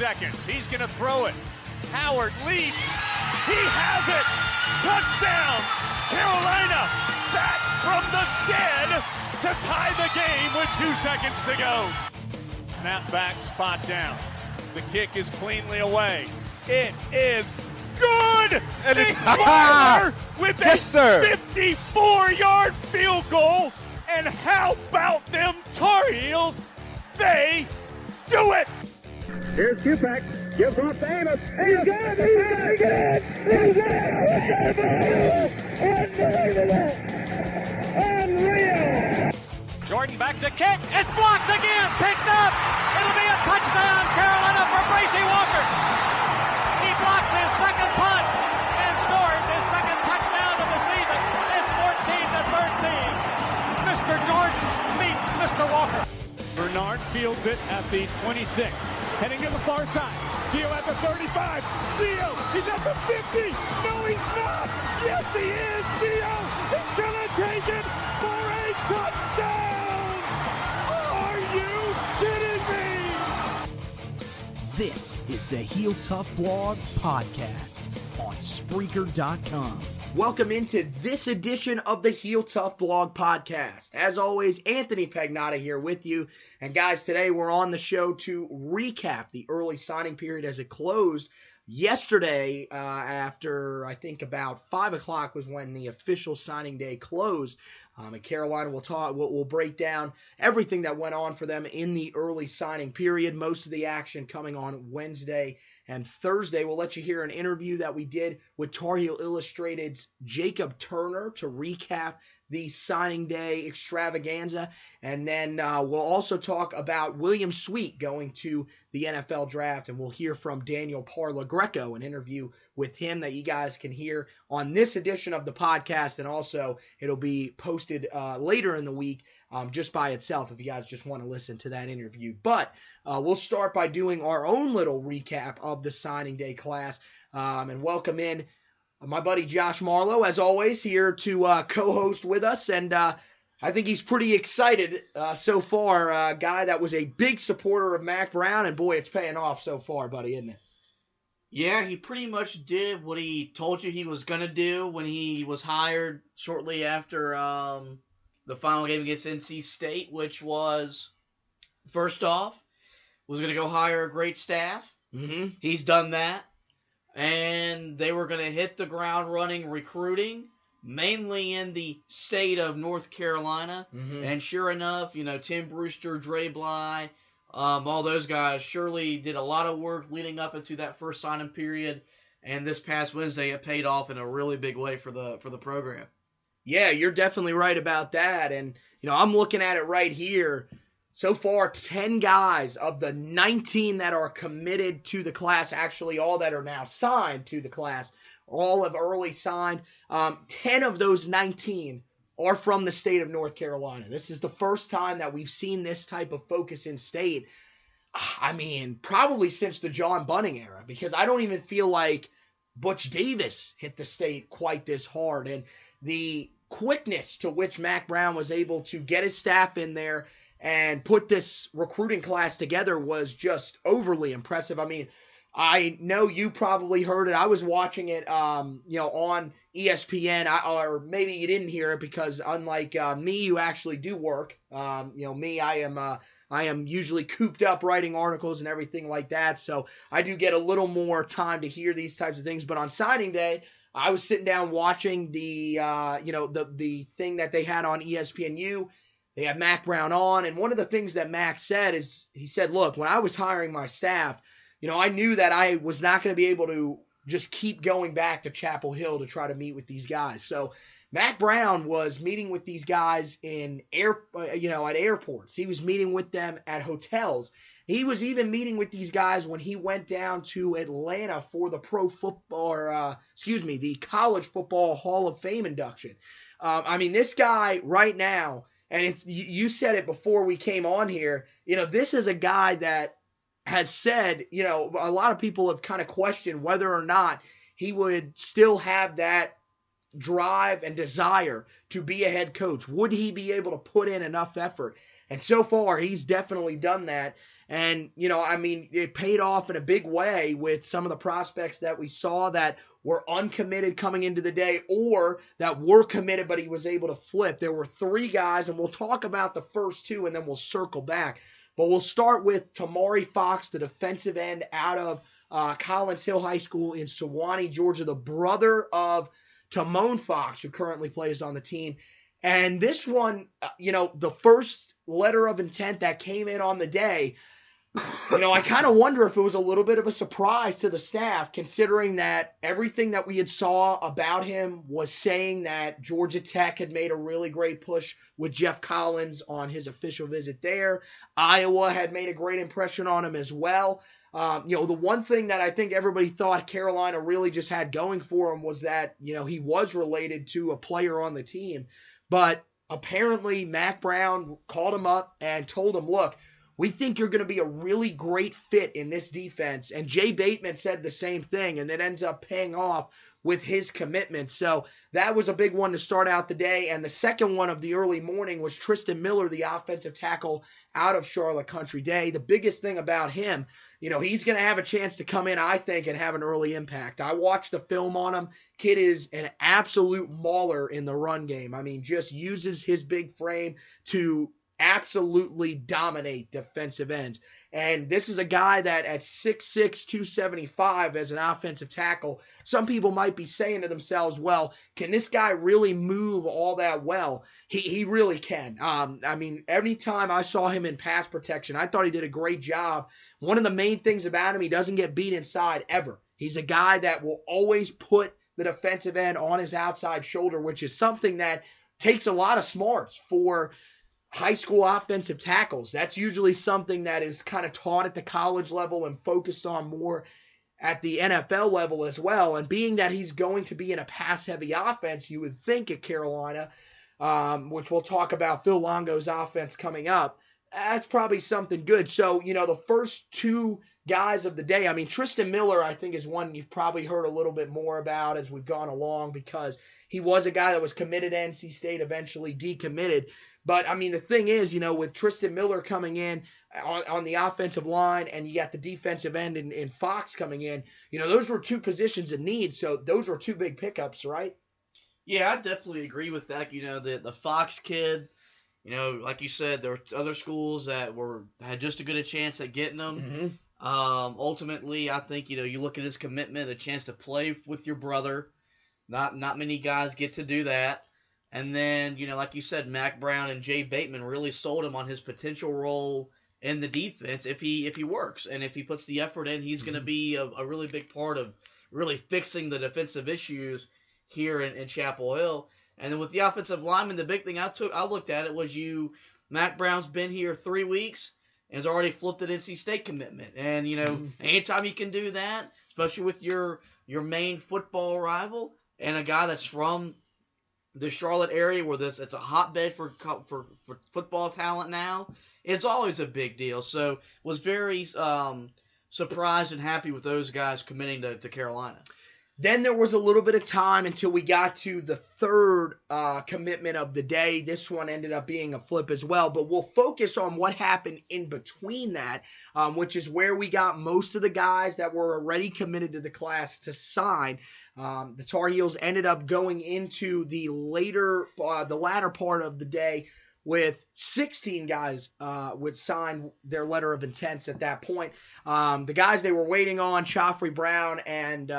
seconds. He's going to throw it. Howard leaps. He has it. Touchdown. Carolina back from the dead to tie the game with 2 seconds to go. Snap back, spot down. The kick is cleanly away. It is good. And it's with yes, sir. 54-yard field goal. And how about them Tar Heels? They do it. Here's Kupak. Gives off to Amos. He's good. He's good. He's good. Unbelievable. Unreal. Jordan back to kick. It's blocked again. Picked up. It'll be a touchdown, Carolina, for Bracy Walker. He blocks his second punt and scores his second touchdown of the season. It's 14-13. Mr. Jordan beat Mr. Walker. Bernard fields it at the 26. Heading to the far side. Gio at the 35. Gio, he's at the 50. No, he's not. Yes, he is. Gio, he's going to take it for a touchdown. Are you kidding me? This is the Heel Tough Blog Podcast on Spreaker.com. Welcome into this edition of the Heel Tough Blog Podcast. As always, Anthony Pagnotta here with you. And guys, today we're on the show to recap the early signing period as it closed yesterday after, I think, about 5 o'clock was when the official signing day closed. And Carolina we'll break down everything that went on for them in the early signing period. Most of the action coming on Wednesday and Thursday. We'll let you hear an interview that we did with Tar Heel Illustrated's Jacob Turner to recap the signing day extravaganza. And then we'll also talk about William Sweet going to the NFL draft, and we'll hear from Daniel Parlegreco, an interview with him that you guys can hear on this edition of the podcast, and also it'll be posted later in the week just by itself if you guys just want to listen to that interview. But we'll start by doing our own little recap of the signing day class and welcome in my buddy Josh Marlowe, as always, here to co-host with us. And I think he's pretty excited so far. A guy that was a big supporter of Mac Brown, and boy, it's paying off so far, buddy, isn't it? Yeah, he pretty much did what he told you he was going to do when he was hired shortly after the final game against NC State, which was, first off, was going to go hire a great staff. Mm-hmm. He's done that. And they were going to hit the ground running recruiting, mainly in the state of North Carolina. Mm-hmm. And sure enough, Tim Brewster, Dre Bly, all those guys surely did a lot of work leading up into that first signing period. And this past Wednesday, it paid off in a really big way for the program. Yeah, you're definitely right about that. And, I'm looking at it right here. So far, 10 guys of the 19 that are committed to the class, actually all that are now signed to the class, all have early signed. 10 of those 19 are from the state of North Carolina. This is the first time that we've seen this type of focus in state. I mean, probably since the John Bunning era, because I don't even feel like Butch Davis hit the state quite this hard. And the quickness to which Mac Brown was able to get his staff in there and put this recruiting class together was just overly impressive. I mean, I know you probably heard it. I was watching it, on ESPN, or maybe you didn't hear it because unlike me, you actually do work. Me, I am usually cooped up writing articles and everything like that, so I do get a little more time to hear these types of things. But on signing day, I was sitting down watching the thing that they had on ESPNU. They had Mac Brown on, and one of the things that Mac said is, he said, look, when I was hiring my staff, I knew that I was not going to be able to just keep going back to Chapel Hill to try to meet with these guys. So Mac Brown was meeting with these guys at airports. He was meeting with them at hotels. He was even meeting with these guys when he went down to Atlanta for the the College Football Hall of Fame induction. This guy right now, and you said it before we came on here, this is a guy that has said, a lot of people have kind of questioned whether or not he would still have that drive and desire to be a head coach. Would he be able to put in enough effort? And so far, he's definitely done that. And, it paid off in a big way with some of the prospects that we saw that were uncommitted coming into the day or that were committed, but he was able to flip. There were 3 guys, and we'll talk about the first 2, and then we'll circle back. But we'll start with Tamari Fox, the defensive end out of Collins Hill High School in Sewanee, Georgia, the brother of Timon Fox, who currently plays on the team. And this one, the first letter of intent that came in on the day, I kind of wonder if it was a little bit of a surprise to the staff, considering that everything that we had saw about him was saying that Georgia Tech had made a really great push with Jeff Collins on his official visit there. Iowa had made a great impression on him as well. The one thing that I think everybody thought Carolina really just had going for him was that, he was related to a player on the team. But apparently Mack Brown called him up and told him, look, we think you're going to be a really great fit in this defense. And Jay Bateman said the same thing, and it ends up paying off with his commitment. So that was a big one to start out the day. And the second one of the early morning was Tristan Miller, the offensive tackle out of Charlotte Country Day. The biggest thing about him, he's going to have a chance to come in, I think, and have an early impact. I watched the film on him. Kid is an absolute mauler in the run game. Just uses his big frame to absolutely dominate defensive ends. And this is a guy that at 6'6", 275 as an offensive tackle, some people might be saying to themselves, well, can this guy really move all that well? He really can. Every time I saw him in pass protection, I thought he did a great job. One of the main things about him, he doesn't get beat inside ever. He's a guy that will always put the defensive end on his outside shoulder, which is something that takes a lot of smarts for high school offensive tackles. That's usually something that is kind of taught at the college level and focused on more at the NFL level as well. And being that he's going to be in a pass-heavy offense, you would think at Carolina, which we'll talk about Phil Longo's offense coming up, that's probably something good. So, the first 2 guys of the day, Tristan Miller, I think, is one you've probably heard a little bit more about as we've gone along because he was a guy that was committed to NC State, eventually decommitted. But, the thing is, with Tristan Miller coming in on the offensive line and you got the defensive end in Fox coming in, those were 2 positions in need. So those were 2 big pickups, right? Yeah, I definitely agree with that. The Fox kid, like you said, there were other schools that had just as good a chance at getting them. Mm-hmm. Ultimately, I think, you look at his commitment, a chance to play with your brother. Not many guys get to do that. And then, like you said, Mack Brown and Jay Bateman really sold him on his potential role in the defense if he works. And if he puts the effort in, he's going to be a really big part of really fixing the defensive issues here in Chapel Hill. And then with the offensive lineman, the big thing I looked at it was Mack Brown's been here 3 weeks and has already flipped an NC State commitment. And, anytime you can do that, especially with your main football rival and a guy that's from the Charlotte area where it's a hotbed for football talent now, it's always a big deal. So was very surprised and happy with those guys committing to Carolina. Then there was a little bit of time until we got to the third commitment of the day. This one ended up being a flip as well, but we'll focus on what happened in between that, which is where we got most of the guys that were already committed to the class to sign. The Tar Heels ended up going into the latter part of the day with 16 guys would sign their letter of intents at that point. The guys they were waiting on, Chaffrey Brown and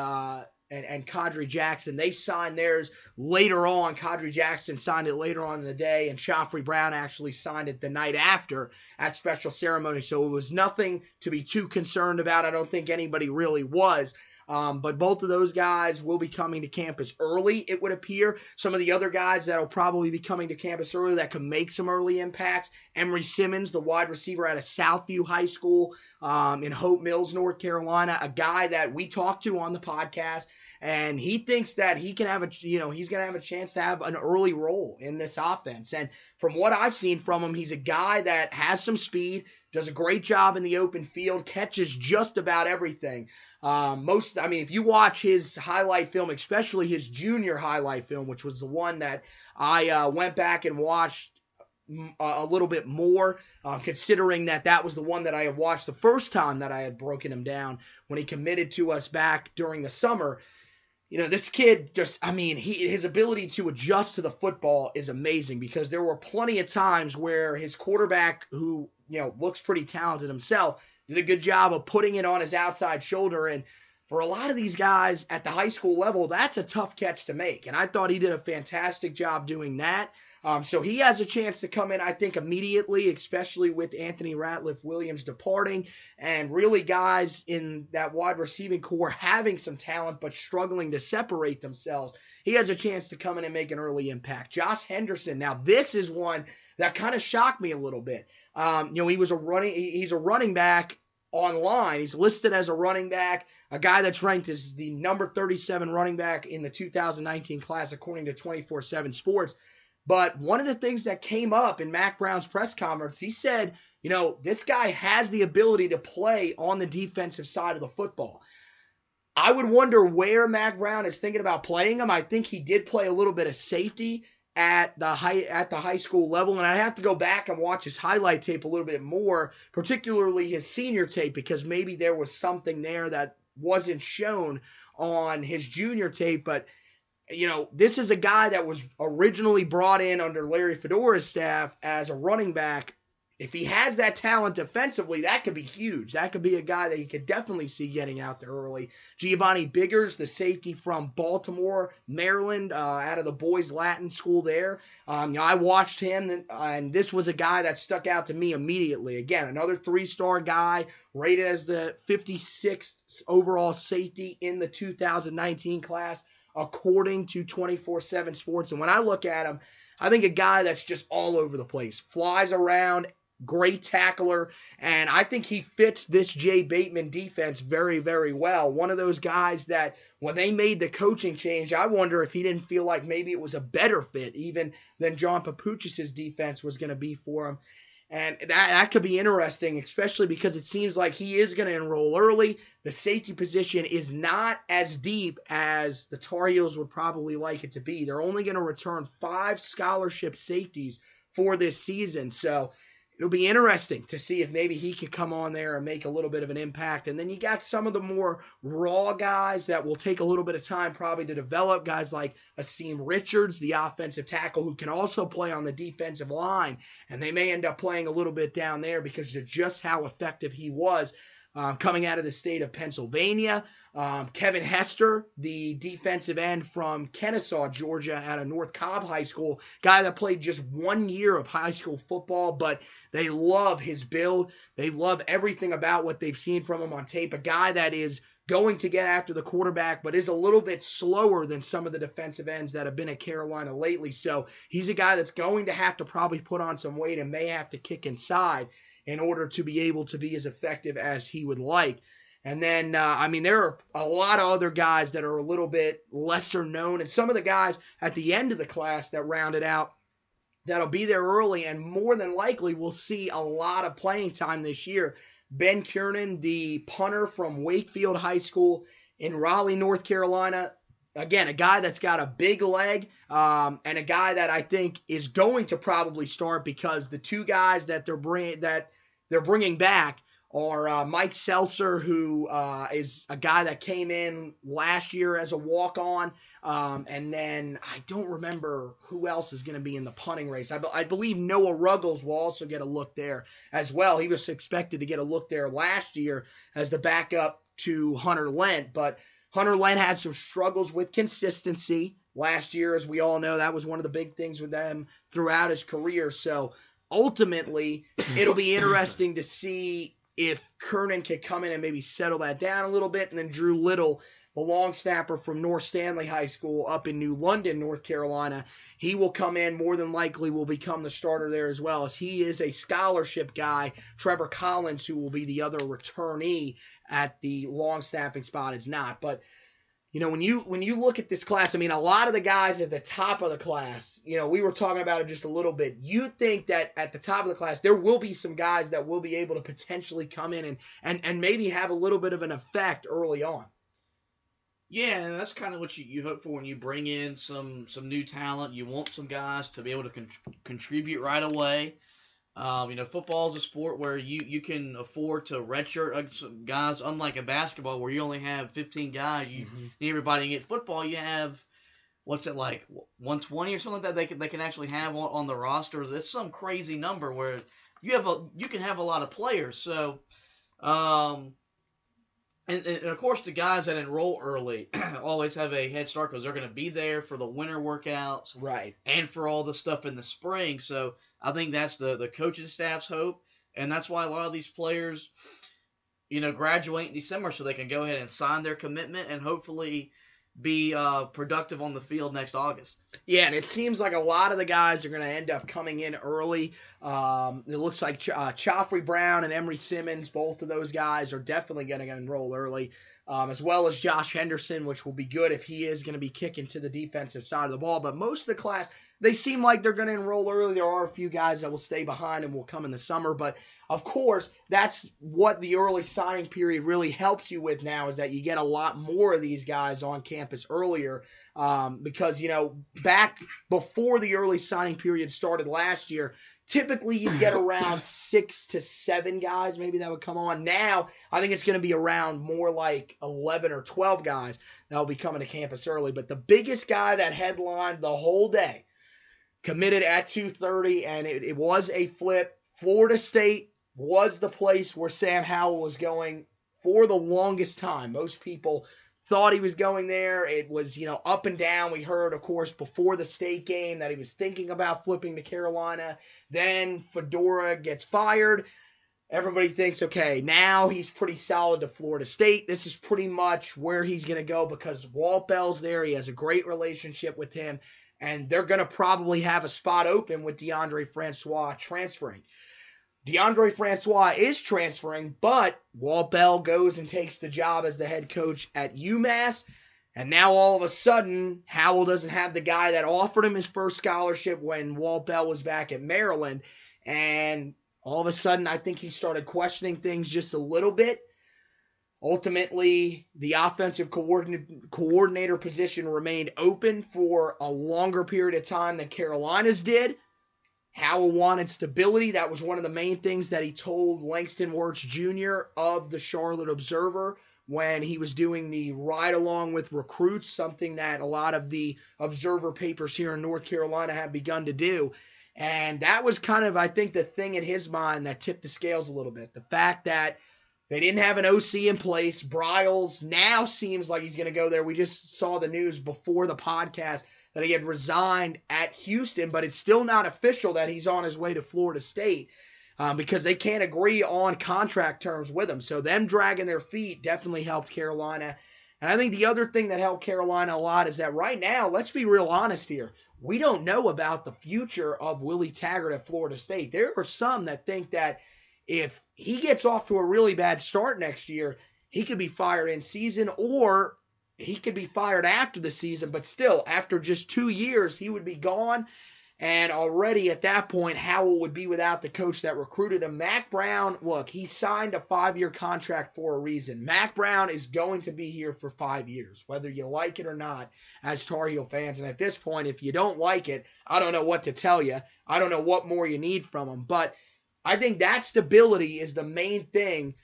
Kadri Jackson, they signed theirs later on. Kadri Jackson signed it later on in the day, and Chaffrey Brown actually signed it the night after at special ceremony. So it was nothing to be too concerned about. I don't think anybody really was. But both of those guys will be coming to campus early, it would appear. Some of the other guys that will probably be coming to campus early that can make some early impacts. Emery Simmons, the wide receiver out of Southview High School in Hope Mills, North Carolina, a guy that we talked to on the podcast. And he thinks that he can have he's going to have a chance to have an early role in this offense. And from what I've seen from him, he's a guy that has some speed, does a great job in the open field, catches just about everything. If you watch his highlight film, especially his junior highlight film, which was the one that I went back and watched, a little bit more, considering that was the one that I had watched the first time that I had broken him down when he committed to us back during the summer. This kid his ability to adjust to the football is amazing, because there were plenty of times where his quarterback, who, looks pretty talented himself, did a good job of putting it on his outside shoulder. And for a lot of these guys at the high school level, that's a tough catch to make. And I thought he did a fantastic job doing that. So he has a chance to come in, I think, immediately, especially with Anthony Ratliff-Williams departing, and really guys in that wide receiving core having some talent but struggling to separate themselves. He has a chance to come in and make an early impact. Josh Henderson, now this is one that kind of shocked me a little bit. He's a running back online. He's listed as a running back, a guy that's ranked as the number 37 running back in the 2019 class, according to 24/7 Sports. But one of the things that came up in Mac Brown's press conference, he said, this guy has the ability to play on the defensive side of the football. I would wonder where Mac Brown is thinking about playing him. I think he did play a little bit of safety at the high school level, and I have to go back and watch his highlight tape a little bit more, particularly his senior tape, because maybe there was something there that wasn't shown on his junior tape. But this is a guy that was originally brought in under Larry Fedora's staff as a running back. If he has that talent defensively, that could be huge. That could be a guy that you could definitely see getting out there early. Giovanni Biggers, the safety from Baltimore, Maryland, out of the boys Latin school there. I watched him, and this was a guy that stuck out to me immediately. Again, another 3-star guy, rated as the 56th overall safety in the 2019 class, according to 24/7 Sports. And when I look at him, I think a guy that's just all over the place, flies around, great tackler, and I think he fits this Jay Bateman defense very, very well. One of those guys that when they made the coaching change, I wonder if he didn't feel like maybe it was a better fit even than John Papuchis' defense was going to be for him. And that could be interesting, especially because it seems like he is going to enroll early. The safety position is not as deep as the Tar Heels would probably like it to be. They're only going to return 5 scholarship safeties for this season. So it'll be interesting to see if maybe he could come on there and make a little bit of an impact. And then you got some of the more raw guys that will take a little bit of time probably to develop, guys like Asim Richards, the offensive tackle, who can also play on the defensive line. And they may end up playing a little bit down there because of just how effective he was coming out of the state of Pennsylvania. Kevin Hester, the defensive end from Kennesaw, Georgia, out of North Cobb High School, guy that played just 1 year of high school football, but they love his build. They love everything about what they've seen from him on tape. A guy that is going to get after the quarterback, but is a little bit slower than some of the defensive ends that have been at Carolina lately. So he's a guy that's going to have to probably put on some weight and may have to kick inside in order to be able to be as effective as he would like. And then, there are a lot of other guys that are a little bit lesser known, and some of the guys at the end of the class that rounded out that'll be there early and more than likely will see a lot of playing time this year. Ben Kiernan, the punter from Wakefield High School in Raleigh, North Carolina. Again, a guy that's got a big leg, and a guy that I think is going to probably start, because the 2 guys that they're bringing back are Mike Seltzer, who is a guy that came in last year as a walk-on, and then I don't remember who else is going to be in the punting race. I believe Noah Ruggles will also get a look there as well. He was expected to get a look there last year as the backup to Hunter Lent, but Hunter Lent had some struggles with consistency last year. As we all know, that was one of the big things with them throughout his career. So ultimately, it'll be interesting to see if Kernan can come in and maybe settle that down a little bit. And then Drew Little, the long snapper from North Stanley High School up in New London, North Carolina, he will come in, more than likely will become the starter there as well, as he is a scholarship guy. Trevor Collins, who will be the other returnee at the long snapping spot, is not. But when you look at this class, a lot of the guys at the top of the class, we were talking about it just a little bit. You think that at the top of the class, there will be some guys that will be able to potentially come in and maybe have a little bit of an effect early on. Yeah, and that's kind of what you hope for when you bring in some new talent. You want some guys to be able to contribute right away. Football is a sport where you can afford to redshirt some guys, unlike in basketball where you only have 15 guys. You need everybody to get. Football, you have, what's it like, 120 or something like that they can actually have on the roster. That's some crazy number where you can have a lot of players. So, and of course, the guys that enroll early always have a head start because they're going to be there for the winter workouts, Right. and for all the stuff in the spring. So I think that's the coaching staff's hope, and that's why a lot of these players, graduate in December so they can go ahead and sign their commitment and hopefully be productive on the field next August. Yeah, and it seems like a lot of the guys are going to end up coming in early. It looks like Chaffrey Brown and Emery Simmons, both of those guys are definitely going to enroll early, as well as Josh Henderson, which will be good if he is going to be kicking to the defensive side of the ball. But most of the class, they seem like they're going to enroll early. There are a few guys that will stay behind and will come in the summer. But, of course, that's what the early signing period really helps you with now, is that you get a lot more of these guys on campus earlier because, back before the early signing period started last year, typically you get around 6 to 7 guys maybe that would come on. Now, I think it's going to be around more like 11 or 12 guys that will be coming to campus early. But the biggest guy that headlined the whole day committed at 2:30, and it was a flip. Florida State was the place where Sam Howell was going for the longest time. Most people thought he was going there. It was, up and down. We heard, of course, before the state game that he was thinking about flipping to Carolina. Then Fedora gets fired. Everybody thinks, okay, now he's pretty solid to Florida State. This is pretty much where he's going to go because Walt Bell's there. He has a great relationship with him. And they're going to probably have a spot open with DeAndre Francois transferring. DeAndre Francois is transferring, but Walt Bell goes and takes the job as the head coach at UMass. And now all of a sudden, Howell doesn't have the guy that offered him his first scholarship when Walt Bell was back at Maryland. And all of a sudden, I think he started questioning things just a little bit. Ultimately, the offensive coordinator position remained open for a longer period of time than Carolina's did. Howell wanted stability. That was one of the main things that he told Langston Wirtz Jr. of the Charlotte Observer when he was doing the ride-along with recruits, something that a lot of the Observer papers here in North Carolina have begun to do. And that was kind of, I think, the thing in his mind that tipped the scales a little bit. The fact that they didn't have an OC in place. Bryles now seems like he's going to go there. We just saw the news before the podcast that he had resigned at Houston, but it's still not official that he's on his way to Florida State because they can't agree on contract terms with him. So them dragging their feet definitely helped Carolina. And I think the other thing that helped Carolina a lot is that right now, let's be real honest here, we don't know about the future of Willie Taggart at Florida State. There are some that think that if he gets off to a really bad start next year, he could be fired in season or he could be fired after the season, but still, after just 2 years, he would be gone. And already at that point, Howell would be without the coach that recruited him. Mack Brown, look, he signed a 5-year contract for a reason. Mack Brown is going to be here for 5 years, whether you like it or not, as Tar Heel fans. And at this point, if you don't like it, I don't know what to tell you. I don't know what more you need from him. But I think that stability is the main thing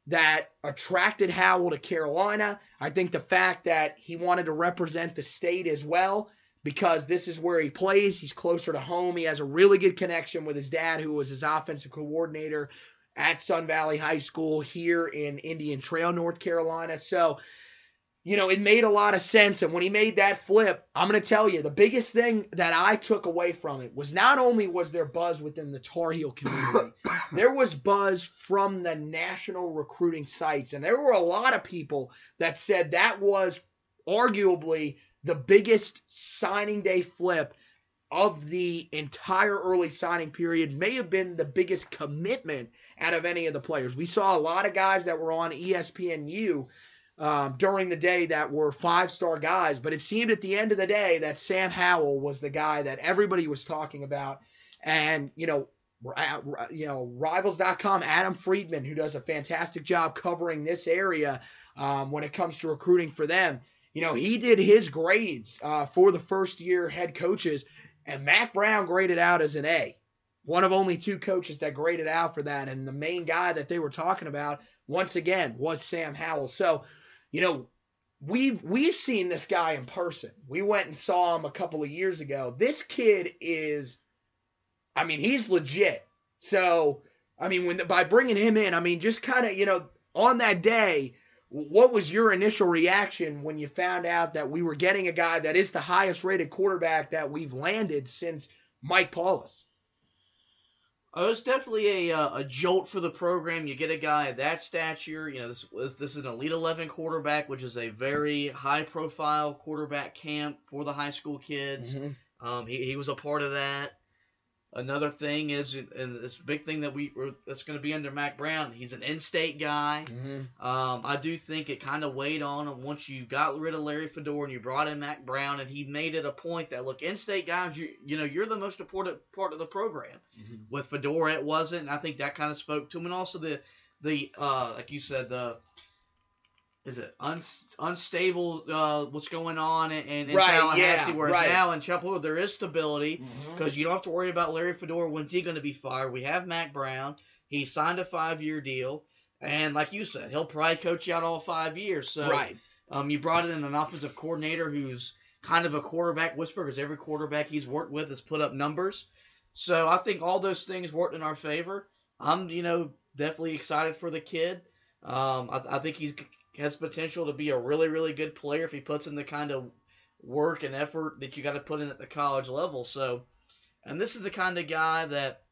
that attracted Howell to Carolina. I think the fact that he wanted to represent the state as well, because this is where he plays. He's closer to home. He has a really good connection with his dad, who was his offensive coordinator at Sun Valley High School here in Indian Trail, North Carolina. So, it made a lot of sense. And when he made that flip, I'm going to tell you, the biggest thing that I took away from it was not only was there buzz within the Tar Heel community, there was buzz from the national recruiting sites. And there were a lot of people that said that was arguably the biggest signing day flip of the entire early signing period, may have been the biggest commitment out of any of the players. We saw a lot of guys that were on ESPNU during the day that were 5-star guys, but it seemed at the end of the day that Sam Howell was the guy that everybody was talking about. And, Rivals.com, Adam Friedman, who does a fantastic job covering this area when it comes to recruiting for them, he did his grades for the first-year head coaches, and Mac Brown graded out as an A. One of only 2 coaches that graded out for that, and the main guy that they were talking about, once again, was Sam Howell. So, we've seen this guy in person. We went and saw him a couple of years ago. This kid is, he's legit. So, by bringing him in, just kind of, on that day, what was your initial reaction when you found out that we were getting a guy that is the highest rated quarterback that we've landed since Mike Paulus? It was definitely a jolt for the program. You get a guy of that stature. This is an Elite 11 quarterback, which is a very high-profile quarterback camp for the high school kids. Mm-hmm. He was a part of that. Another thing is, and this big thing that's going to be under Mac Brown, he's an in-state guy. Mm-hmm. I do think it kind of weighed on him once you got rid of Larry Fedora and you brought in Mac Brown, and he made it a point that, look, in-state guys, you're the most important part of the program. Mm-hmm. With Fedora, it wasn't, and I think that kind of spoke to him. And also the like you said, unstable what's going on in Tallahassee, whereas now in Chapel Hill there is stability because you don't have to worry about Larry Fedora. When's he going to be fired? We have Mac Brown. He signed a 5-year deal, and like you said, he'll probably coach you out all 5 years. So you brought in an offensive coordinator who's kind of a quarterback whisperer because every quarterback he's worked with has put up numbers. So I think all those things worked in our favor. I'm definitely excited for the kid. I think he has potential to be a really, really good player if he puts in the kind of work and effort that you got to put in at the college level. So, and this is the kind of guy that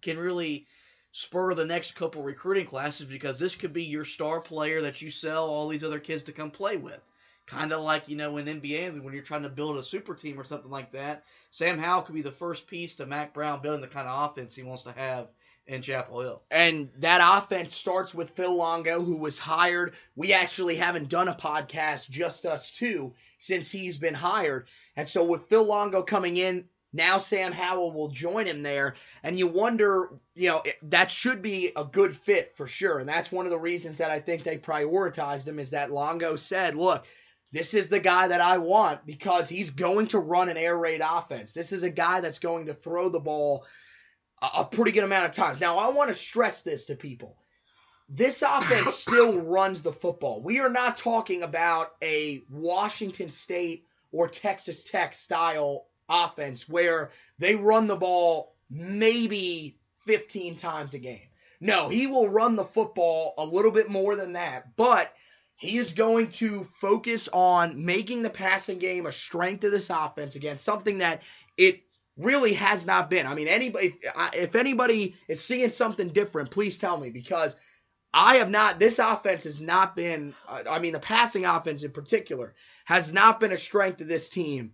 can really spur the next couple recruiting classes because this could be your star player that you sell all these other kids to come play with. Kind of like, in NBA when you're trying to build a super team or something like that. Sam Howell could be the first piece to Mac Brown building the kind of offense he wants to have in Chapel Hill. And that offense starts with Phil Longo, who was hired. We actually haven't done a podcast, just us two, since he's been hired. And so with Phil Longo coming in, now Sam Howell will join him there. And you wonder, that should be a good fit for sure. And that's one of the reasons that I think they prioritized him is that Longo said, look, this is the guy that I want because he's going to run an air raid offense. This is a guy that's going to throw the ball a pretty good amount of times. Now, I want to stress this to people. This offense still runs the football. We are not talking about a Washington State or Texas Tech style offense where they run the ball maybe 15 times a game. No, he will run the football a little bit more than that, but he is going to focus on making the passing game a strength of this offense, again, something that it really has not been. If anybody is seeing something different, please tell me, because this offense has not been, the passing offense in particular, has not been a strength of this team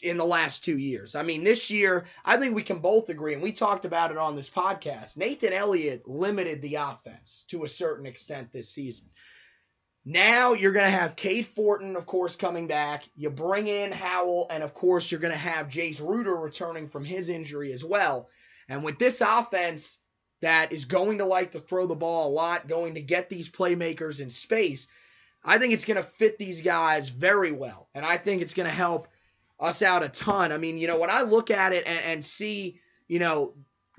in the last 2 years. This year, I think we can both agree, and we talked about it on this podcast, Nathan Elliott limited the offense to a certain extent this season. Now you're going to have Cade Fortin, of course, coming back. You bring in Howell, and, of course, you're going to have Jace Ruder returning from his injury as well. And with this offense that is going to like to throw the ball a lot, going to get these playmakers in space, I think it's going to fit these guys very well. And I think it's going to help us out a ton. When I look at it and see,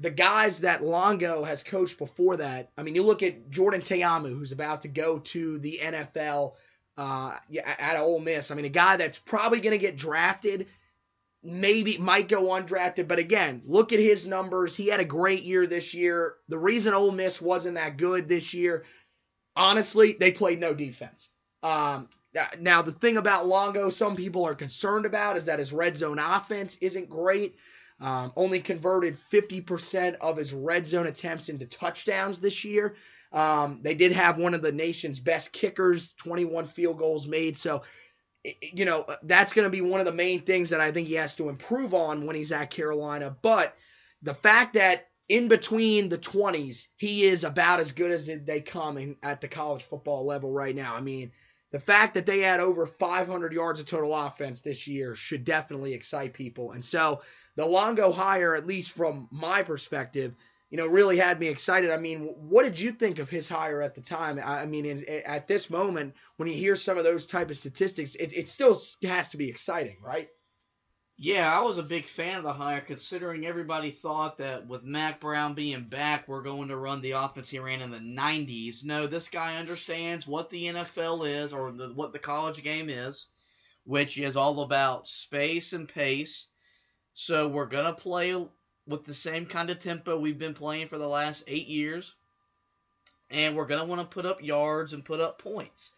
the guys that Longo has coached before that, you look at Jordan Teamu, who's about to go to the NFL at Ole Miss. A guy that's probably going to get drafted, maybe might go undrafted. But again, look at his numbers. He had a great year this year. The reason Ole Miss wasn't that good this year, honestly, they played no defense. Now, the thing about Longo some people are concerned about is that his red zone offense isn't great. Only converted 50% of his red zone attempts into touchdowns this year. They did have one of the nation's best kickers, 21 field goals made. So, that's going to be one of the main things that I think he has to improve on when he's at Carolina. But the fact that in between the 20s, he is about as good as they come at the college football level right now. The fact that they had over 500 yards of total offense this year should definitely excite people. And so the Longo hire, at least from my perspective, really had me excited. I mean, what did you think of his hire at the time? I mean, at this moment, when you hear some of those type of statistics, it still has to be exciting, right? Yeah, I was a big fan of the hire, considering everybody thought that with Mac Brown being back, we're going to run the offense he ran in the 90s. No, this guy understands what the NFL is, or what the college game is, which is all about space and pace. So we're going to play with the same kind of tempo we've been playing for the last 8 years, and we're going to want to put up yards and put up points.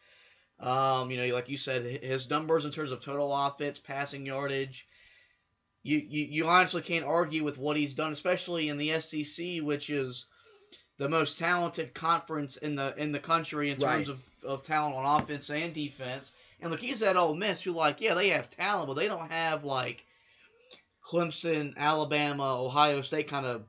Like you said, his numbers in terms of total offense, passing yardage, you honestly can't argue with what he's done, especially in the SEC, which is the most talented conference in the country in terms of talent on offense and defense. And look, he's at Ole Miss, who they have talent, but they don't have Clemson, Alabama, Ohio State kind of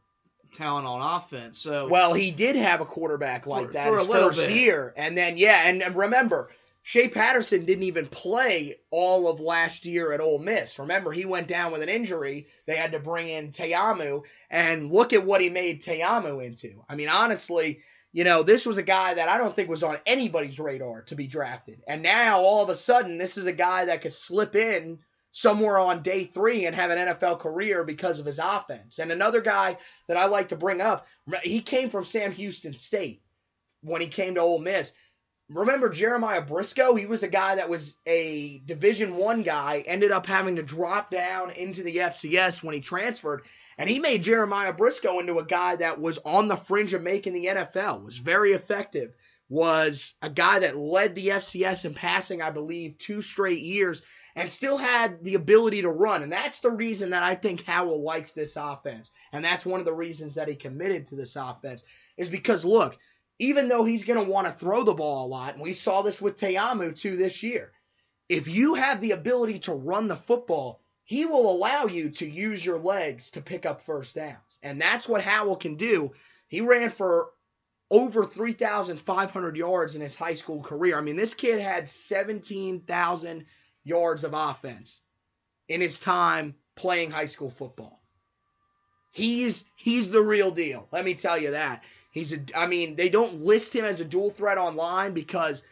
talent on offense. So well, he did have a quarterback like that his first year, and then and remember, Shea Patterson didn't even play all of last year at Ole Miss. Remember, he went down with an injury. They had to bring in Te'amu, and look at what he made Te'amu into. I mean, honestly, this was a guy that I don't think was on anybody's radar to be drafted. And now, all of a sudden, this is a guy that could slip in somewhere on day 3 and have an NFL career because of his offense. And another guy that I like to bring up, he came from Sam Houston State when he came to Ole Miss. Remember Jeremiah Briscoe? He was a guy that was a Division I guy, ended up having to drop down into the FCS when he transferred, and he made Jeremiah Briscoe into a guy that was on the fringe of making the NFL, was very effective, was a guy that led the FCS in passing, I believe, 2 straight years, and still had the ability to run. And that's the reason that I think Howell likes this offense, and that's one of the reasons that he committed to this offense, is because, look, even though he's going to want to throw the ball a lot, and we saw this with Te'amu too this year, if you have the ability to run the football, he will allow you to use your legs to pick up first downs. And that's what Howell can do. He ran for over 3,500 yards in his high school career. I mean, this kid had 17,000 yards of offense in his time playing high school football. He's the real deal. Let me tell you that. They don't list him as a dual threat online because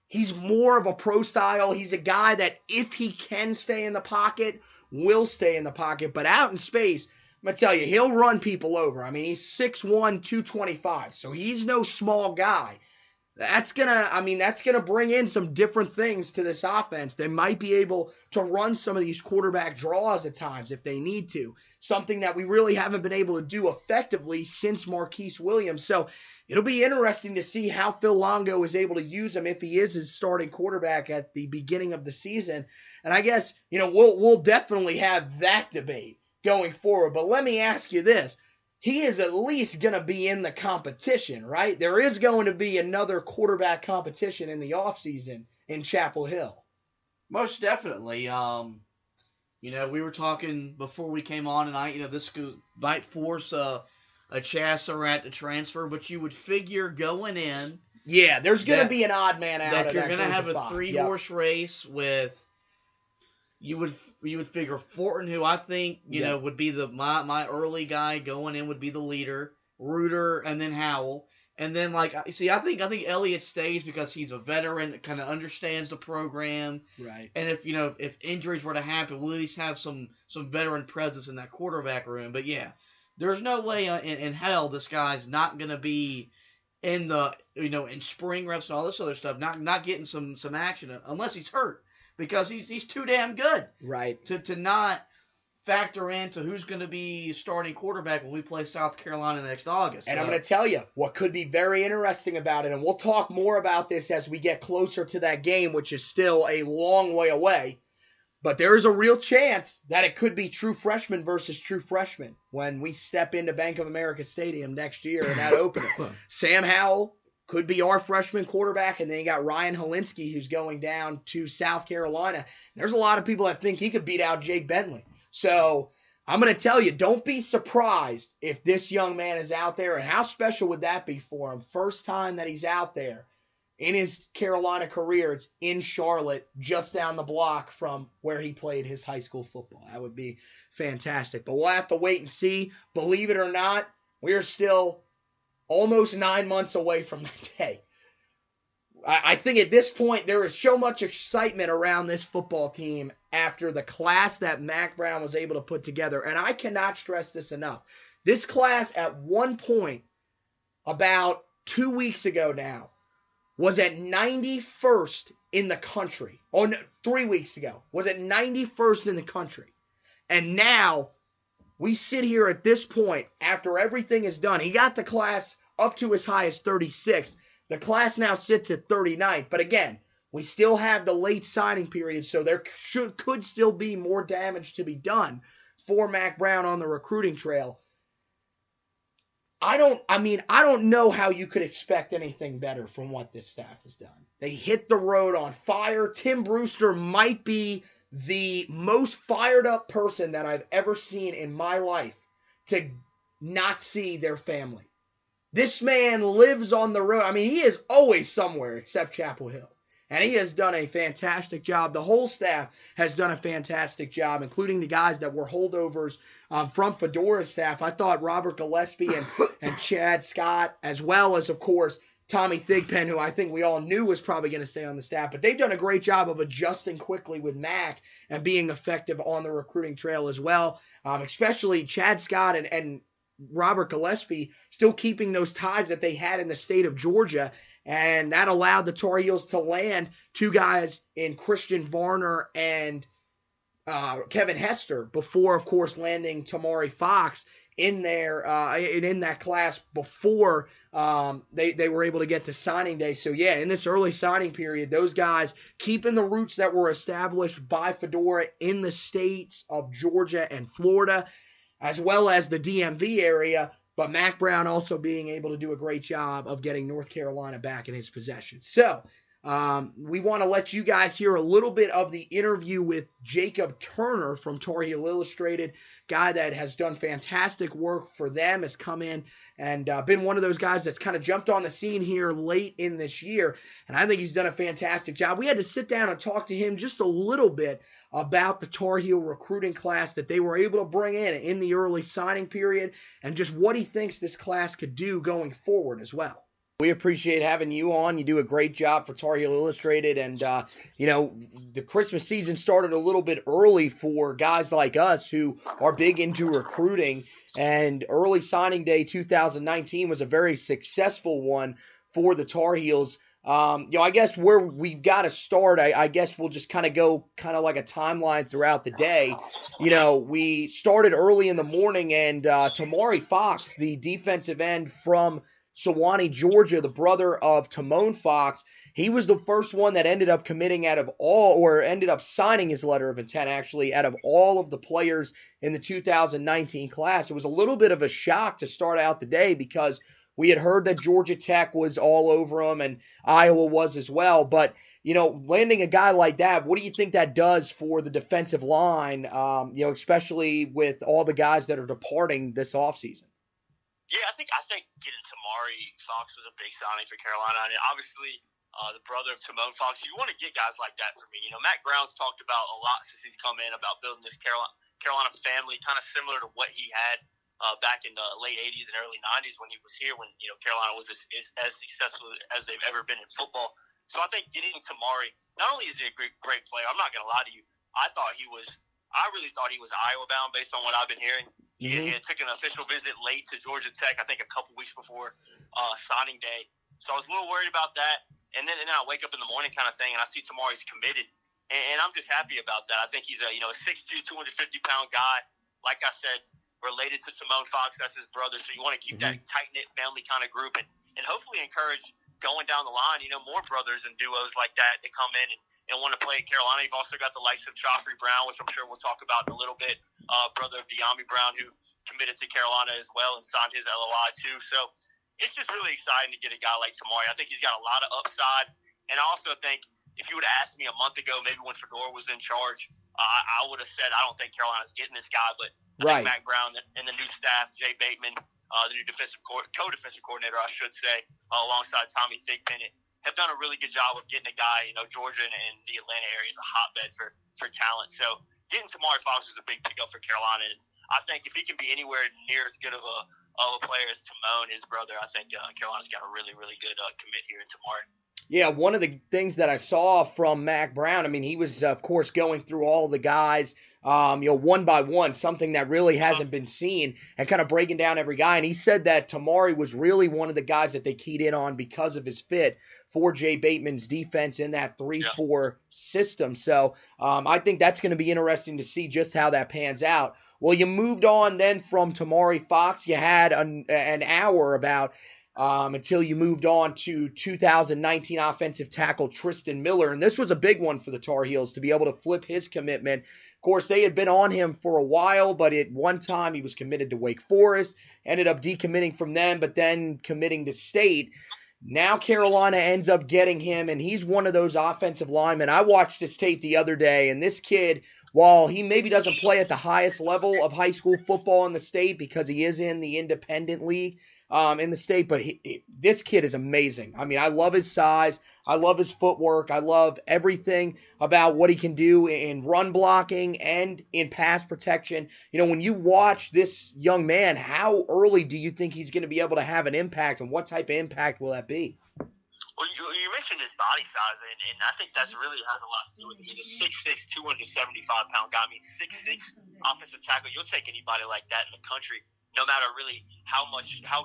he's more of a pro style. He's a guy that if he can stay in the pocket, will stay in the pocket. But out in space, I'm going to tell you, he'll run people over. I mean, he's 6'1", 225. So he's no small guy. That's gonna bring in some different things to this offense. They might be able to run some of these quarterback draws at times if they need to. Something that we really haven't been able to do effectively since Marquise Williams. So it'll be interesting to see how Phil Longo is able to use him if he is his starting quarterback at the beginning of the season. And I guess, we'll definitely have that debate going forward. But let me ask you this. He is at least going to be in the competition, right? There is going to be another quarterback competition in the offseason in Chapel Hill. Most definitely. We were talking before we came on tonight, this might force a Chasserat to transfer, but you would figure going in. Yeah, there's going to be an odd man out that of you're that. You're going to have a 3-horse race with. You would figure Fortin, who I think would be my early guy going in, would be the leader, Reuter, and then Howell, and then I think Elliott stays because he's a veteran that kind of understands the program, right? And if injuries were to happen, we'll at least have some veteran presence in that quarterback room. But yeah, there's no way in hell this guy's not going to be in the in spring reps and all this other stuff, not getting some action unless he's hurt. Because he's too damn good, right? To not factor into who's going to be starting quarterback when we play South Carolina next August. And I'm going to tell you what could be very interesting about it, and we'll talk more about this as we get closer to that game, which is still a long way away. But there is a real chance that it could be true freshman versus true freshman when we step into Bank of America Stadium next year in that opener. Sam Howell could be our freshman quarterback, and then you got Ryan Helinski, who's going down to South Carolina. There's a lot of people that think he could beat out Jake Bentley. So I'm going to tell you, don't be surprised if this young man is out there, and how special would that be for him? First time that he's out there in his Carolina career, it's in Charlotte, just down the block from where he played his high school football. That would be fantastic. But we'll have to wait and see. Believe it or not, We are still almost 9 months away from that day. I think at this point there is so much excitement around this football team after the class that Mack Brown was able to put together. And I cannot stress this enough. This class at one point, about 2 weeks ago now, was at 91st in the country. Oh, no, 3 weeks ago, was at 91st in the country. And now we sit here at this point after everything is done. He got the class up to as high as 36th. The class now sits at 39th. But again, we still have the late signing period, so there could still be more damage to be done for Mack Brown on the recruiting trail. I don't know how you could expect anything better from what this staff has done. They hit the road on fire. Tim Brewster might be the most fired up person that I've ever seen in my life to not see their family. This man lives on the road. I mean, he is always somewhere except Chapel Hill. And he has done a fantastic job. The whole staff has done a fantastic job, including the guys that were holdovers from Fedora's staff. I thought Robert Gillespie and Chad Scott, as well as, of course, Tommy Thigpen, who I think we all knew was probably going to stay on the staff. But they've done a great job of adjusting quickly with Mack and being effective on the recruiting trail as well, especially Chad Scott and Robert Gillespie still keeping those ties that they had in the state of Georgia. And that allowed the Tar Heels to land two guys in Christian Varner and Kevin Hester before, of course, landing Tamari Fox in there in that class before they were able to get to signing day. So, yeah, in this early signing period, those guys keeping the roots that were established by Fedora in the states of Georgia and Florida, as well as the DMV area, but Mack Brown also being able to do a great job of getting North Carolina back in his possession. So we want to let you guys hear a little bit of the interview with Jacob Turner from Tar Heel Illustrated, guy that has done fantastic work for them, has come in and been one of those guys that's kind of jumped on the scene here late in this year, and I think he's done a fantastic job. We had to sit down and talk to him just a little bit about the Tar Heel recruiting class that they were able to bring in the early signing period, and just what he thinks this class could do going forward as well. We appreciate having you on. You do a great job for Tar Heel Illustrated, and the Christmas season started a little bit early for guys like us who are big into recruiting, and early signing day 2019 was a very successful one for the Tar Heels. I guess where we've got to start, I guess we'll just kind of go kind of like a timeline throughout the day. We started early in the morning, and Tamari Fox, the defensive end from Sewanee, Georgia, the brother of Timon Fox, he was the first one that ended up committing ended up signing his letter of intent, actually, out of all of the players in the 2019 class. It was a little bit of a shock to start out the day because we had heard that Georgia Tech was all over him and Iowa was as well. But, landing a guy like that, what do you think that does for the defensive line, especially with all the guys that are departing this offseason? Yeah, I think getting Tamari Fox was a big signing for Carolina. I mean, obviously, the brother of Timon Fox, you want to get guys like that for me. Mack Brown's talked about a lot since he's come in about building this Carolina family, kind of similar to what he had back in the late 80s and early 90s when he was here, when Carolina was as successful as they've ever been in football. So I think getting Tamari, not only is he a great player, I'm not going to lie to you, I really thought he was Iowa bound based on what I've been hearing. He had taken an official visit late to Georgia Tech, I think a couple weeks before signing day. So I was a little worried about that. And then I wake up in the morning kind of saying, and I see Tamari's committed. And I'm just happy about that. I think he's a 6'2", 250-pound guy. Like I said, related to Timon Fox, that's his brother. So you want to keep that tight-knit family kind of group and hopefully encourage going down the line, more brothers and duos like that to come in and want to play at Carolina. You've also got the likes of Joffrey Brown, which I'm sure we'll talk about in a little bit, brother of De'Ami Brown, who committed to Carolina as well and signed his LOI too. So it's just really exciting to get a guy like Tamari. I think he's got a lot of upside. And I also think if you would have asked me a month ago, maybe when Fedora was in charge, I would have said I don't think Carolina's getting this guy. But I think Mack Brown and the new staff, Jay Bateman, the new co-defensive coordinator, I should say, alongside Tommy Thigpen, have done a really good job of getting a guy. Georgia and the Atlanta area is a hotbed for talent. So getting Tamari Fox is a big pickup for Carolina. And I think if he can be anywhere near as good of of a player as Timon, his brother. I think Carolina's got a really, really good commit here in Tamari. Yeah, one of the things that I saw from Mac Brown, I mean, he was, of course, going through all the guys, one by one, something that really hasn't been seen, and kind of breaking down every guy. And he said that Tamari was really one of the guys that they keyed in on because of his fit for Jay Bateman's defense in that 3-4 system. So I think that's going to be interesting to see just how that pans out. Well, you moved on then from Tamari Fox. You had an hour about until you moved on to 2019 offensive tackle Tristan Miller. And this was a big one for the Tar Heels to be able to flip his commitment. Of course, they had been on him for a while, but at one time he was committed to Wake Forest, ended up decommitting from them, but then committing to State. Now Carolina ends up getting him, and he's one of those offensive linemen. I watched his tape the other day, and this kid, while he maybe doesn't play at the highest level of high school football in the state because he is in the independent league in the state, but this kid is amazing. I mean, I love his size. I love his footwork. I love everything about what he can do in run blocking and in pass protection. You know, when you watch this young man, how early do you think he's going to be able to have an impact, and what type of impact will that be? Well, you mentioned his body size, and I think that's really has a lot to do with it. He's a 6'6", 275-pound guy. I mean, 6'6", offensive tackle. You'll take anybody like that in the country, no matter really how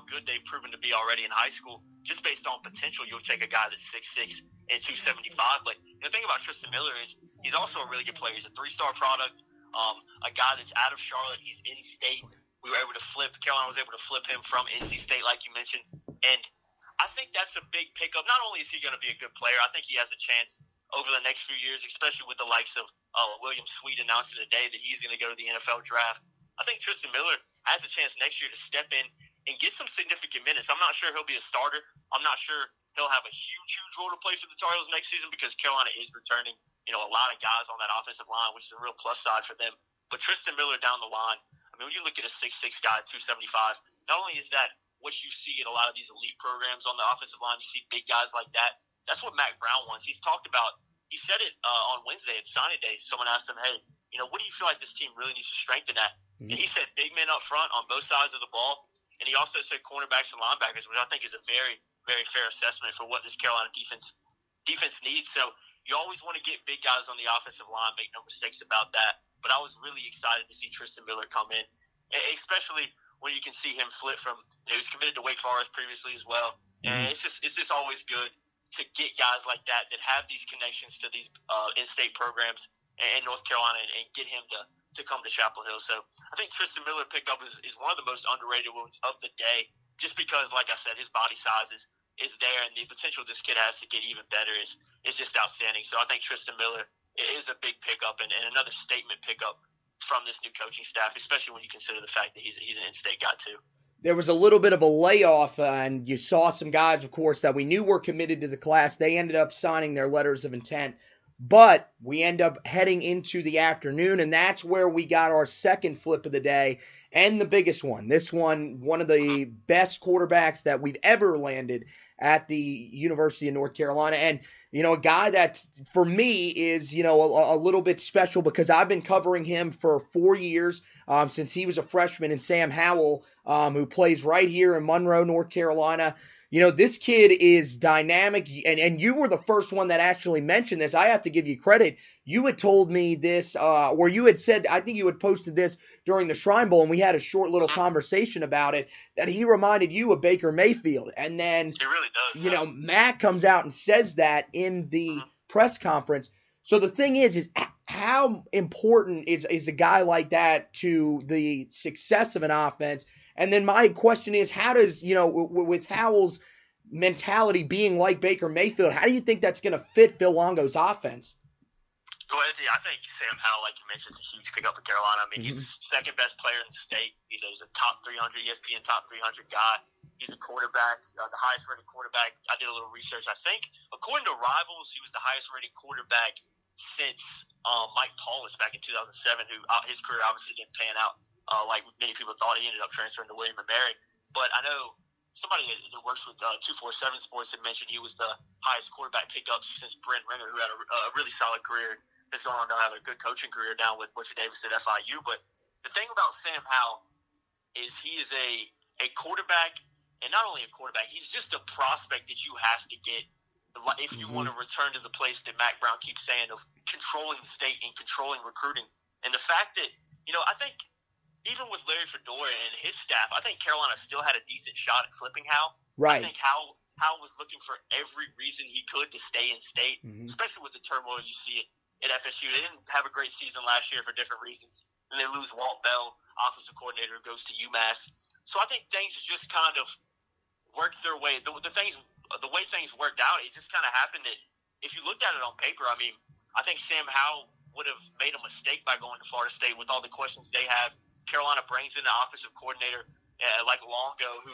good they've proven to be already in high school. Just based on potential, you'll take a guy that's 6'6" and 275. But the thing about Tristan Miller is he's also a really good player. He's a 3-star product, a guy that's out of Charlotte. He's in state. Carolina was able to flip him from NC State, like you mentioned. And I think that's a big pickup. Not only is he going to be a good player, I think he has a chance over the next few years, especially with the likes of William Sweet announcing today that he's going to go to the NFL draft. I think Tristan Miller has a chance next year to step in and get some significant minutes. I'm not sure he'll be a starter. I'm not sure he'll have a huge role to play for the Tar Heels next season because Carolina is returning, a lot of guys on that offensive line, which is a real plus side for them. But Tristan Miller down the line, I mean, when you look at a 6'6" guy, 275, not only is that what you see in a lot of these elite programs on the offensive line, you see big guys like that. That's what Mac Brown wants. He said it on Wednesday at signing day. Someone asked him, hey, what do you feel like this team really needs to strengthen at? And he said big men up front on both sides of the ball. And he also said cornerbacks and linebackers, which I think is a very, very fair assessment for what this Carolina defense needs. So you always want to get big guys on the offensive line, make no mistakes about that. But I was really excited to see Tristan Miller come in, especially when you can see him flip from, he was committed to Wake Forest previously as well. And it's just always good to get guys like that have these connections to these in-state programs in North Carolina and get him to come to Chapel Hill. So I think Tristan Miller pickup is one of the most underrated ones of the day, just because, like I said, his body size is there, and the potential this kid has to get even better is just outstanding. So I think Tristan Miller is a big pickup and another statement pickup from this new coaching staff, especially when you consider the fact that he's an in-state guy too. There was a little bit of a layoff, and you saw some guys, of course, that we knew were committed to the class. They ended up signing their letters of intent. But we end up heading into the afternoon, and that's where we got our second flip of the day and the biggest one. This one of the best quarterbacks that we've ever landed at the University of North Carolina. And, a guy that, for me, is, a little bit special because I've been covering him for 4 years since he was a freshman, and Sam Howell, who plays right here in Monroe, North Carolina. This kid is dynamic, and you were the first one that actually mentioned this. I have to give you credit. You had told me this, or you had said, I think you had posted this during the Shrine Bowl, and we had a short little conversation about it, that he reminded you of Baker Mayfield. And then, he really does, Matt comes out and says that in the press conference. So the thing is how important is a guy like that to the success of an offense? And then my question is, how does, with Howell's mentality being like Baker Mayfield, how do you think that's going to fit Phil Longo's offense? Well, I think Sam Howell, like you mentioned, is a huge pickup for Carolina. I mean, he's the second best player in the state. He's a top 300, ESPN top 300 guy. He's a quarterback, the highest rated quarterback. I did a little research. I think, according to Rivals, he was the highest rated quarterback since Mike Paulus back in 2007, who his career obviously didn't pan out like many people thought. He ended up transferring to William & Mary. But I know somebody that works with 247 Sports had mentioned he was the highest quarterback pickup since Brent Renner, who had a really solid career, has gone on to have a good coaching career down with Butcher Davis at FIU. But the thing about Sam Howell is he is a a quarterback, and not only a quarterback, he's just a prospect that you have to get if you want to return to the place that Mack Brown keeps saying of controlling the state and controlling recruiting. And the fact that, I think even with Larry Fedora and his staff, I think Carolina still had a decent shot at flipping Hal. Right. I think Hal was looking for every reason he could to stay in state, especially with the turmoil you see at FSU. They didn't have a great season last year for different reasons. And they lose Walt Bell, offensive coordinator, who goes to UMass. So I think things just kind of worked their way. The way things worked out, it just kind of happened that if you looked at it on paper, I mean, I think Sam Howell would have made a mistake by going to Florida State with all the questions they have. Carolina brings in the offensive coordinator like Longo, who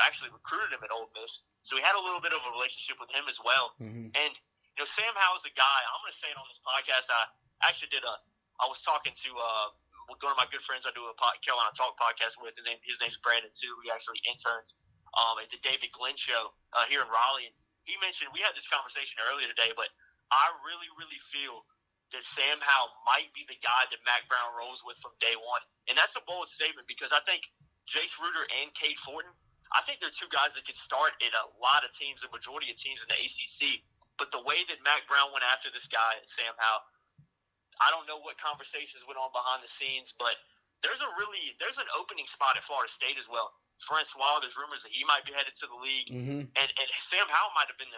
actually recruited him at Ole Miss. So he had a little bit of a relationship with him as well. And, Sam Howell's a guy, I'm going to say it on this podcast, I actually I was talking to one of my good friends I do a Carolina Talk podcast with, and his name's Brandon, too. He actually interns at the David Glenn show here in Raleigh. And he mentioned, we had this conversation earlier today, but I really, really feel that Sam Howell might be the guy that Mack Brown rolls with from day one. And that's a bold statement because I think Jace Ruder and Cade Fortin, I think they're two guys that could start in a lot of teams, the majority of teams in the ACC. But the way that Mack Brown went after this guy, Sam Howell, I don't know what conversations went on behind the scenes, but there's an opening spot at Florida State as well. Francois, there's rumors that he might be headed to the league, and Sam Howell might have been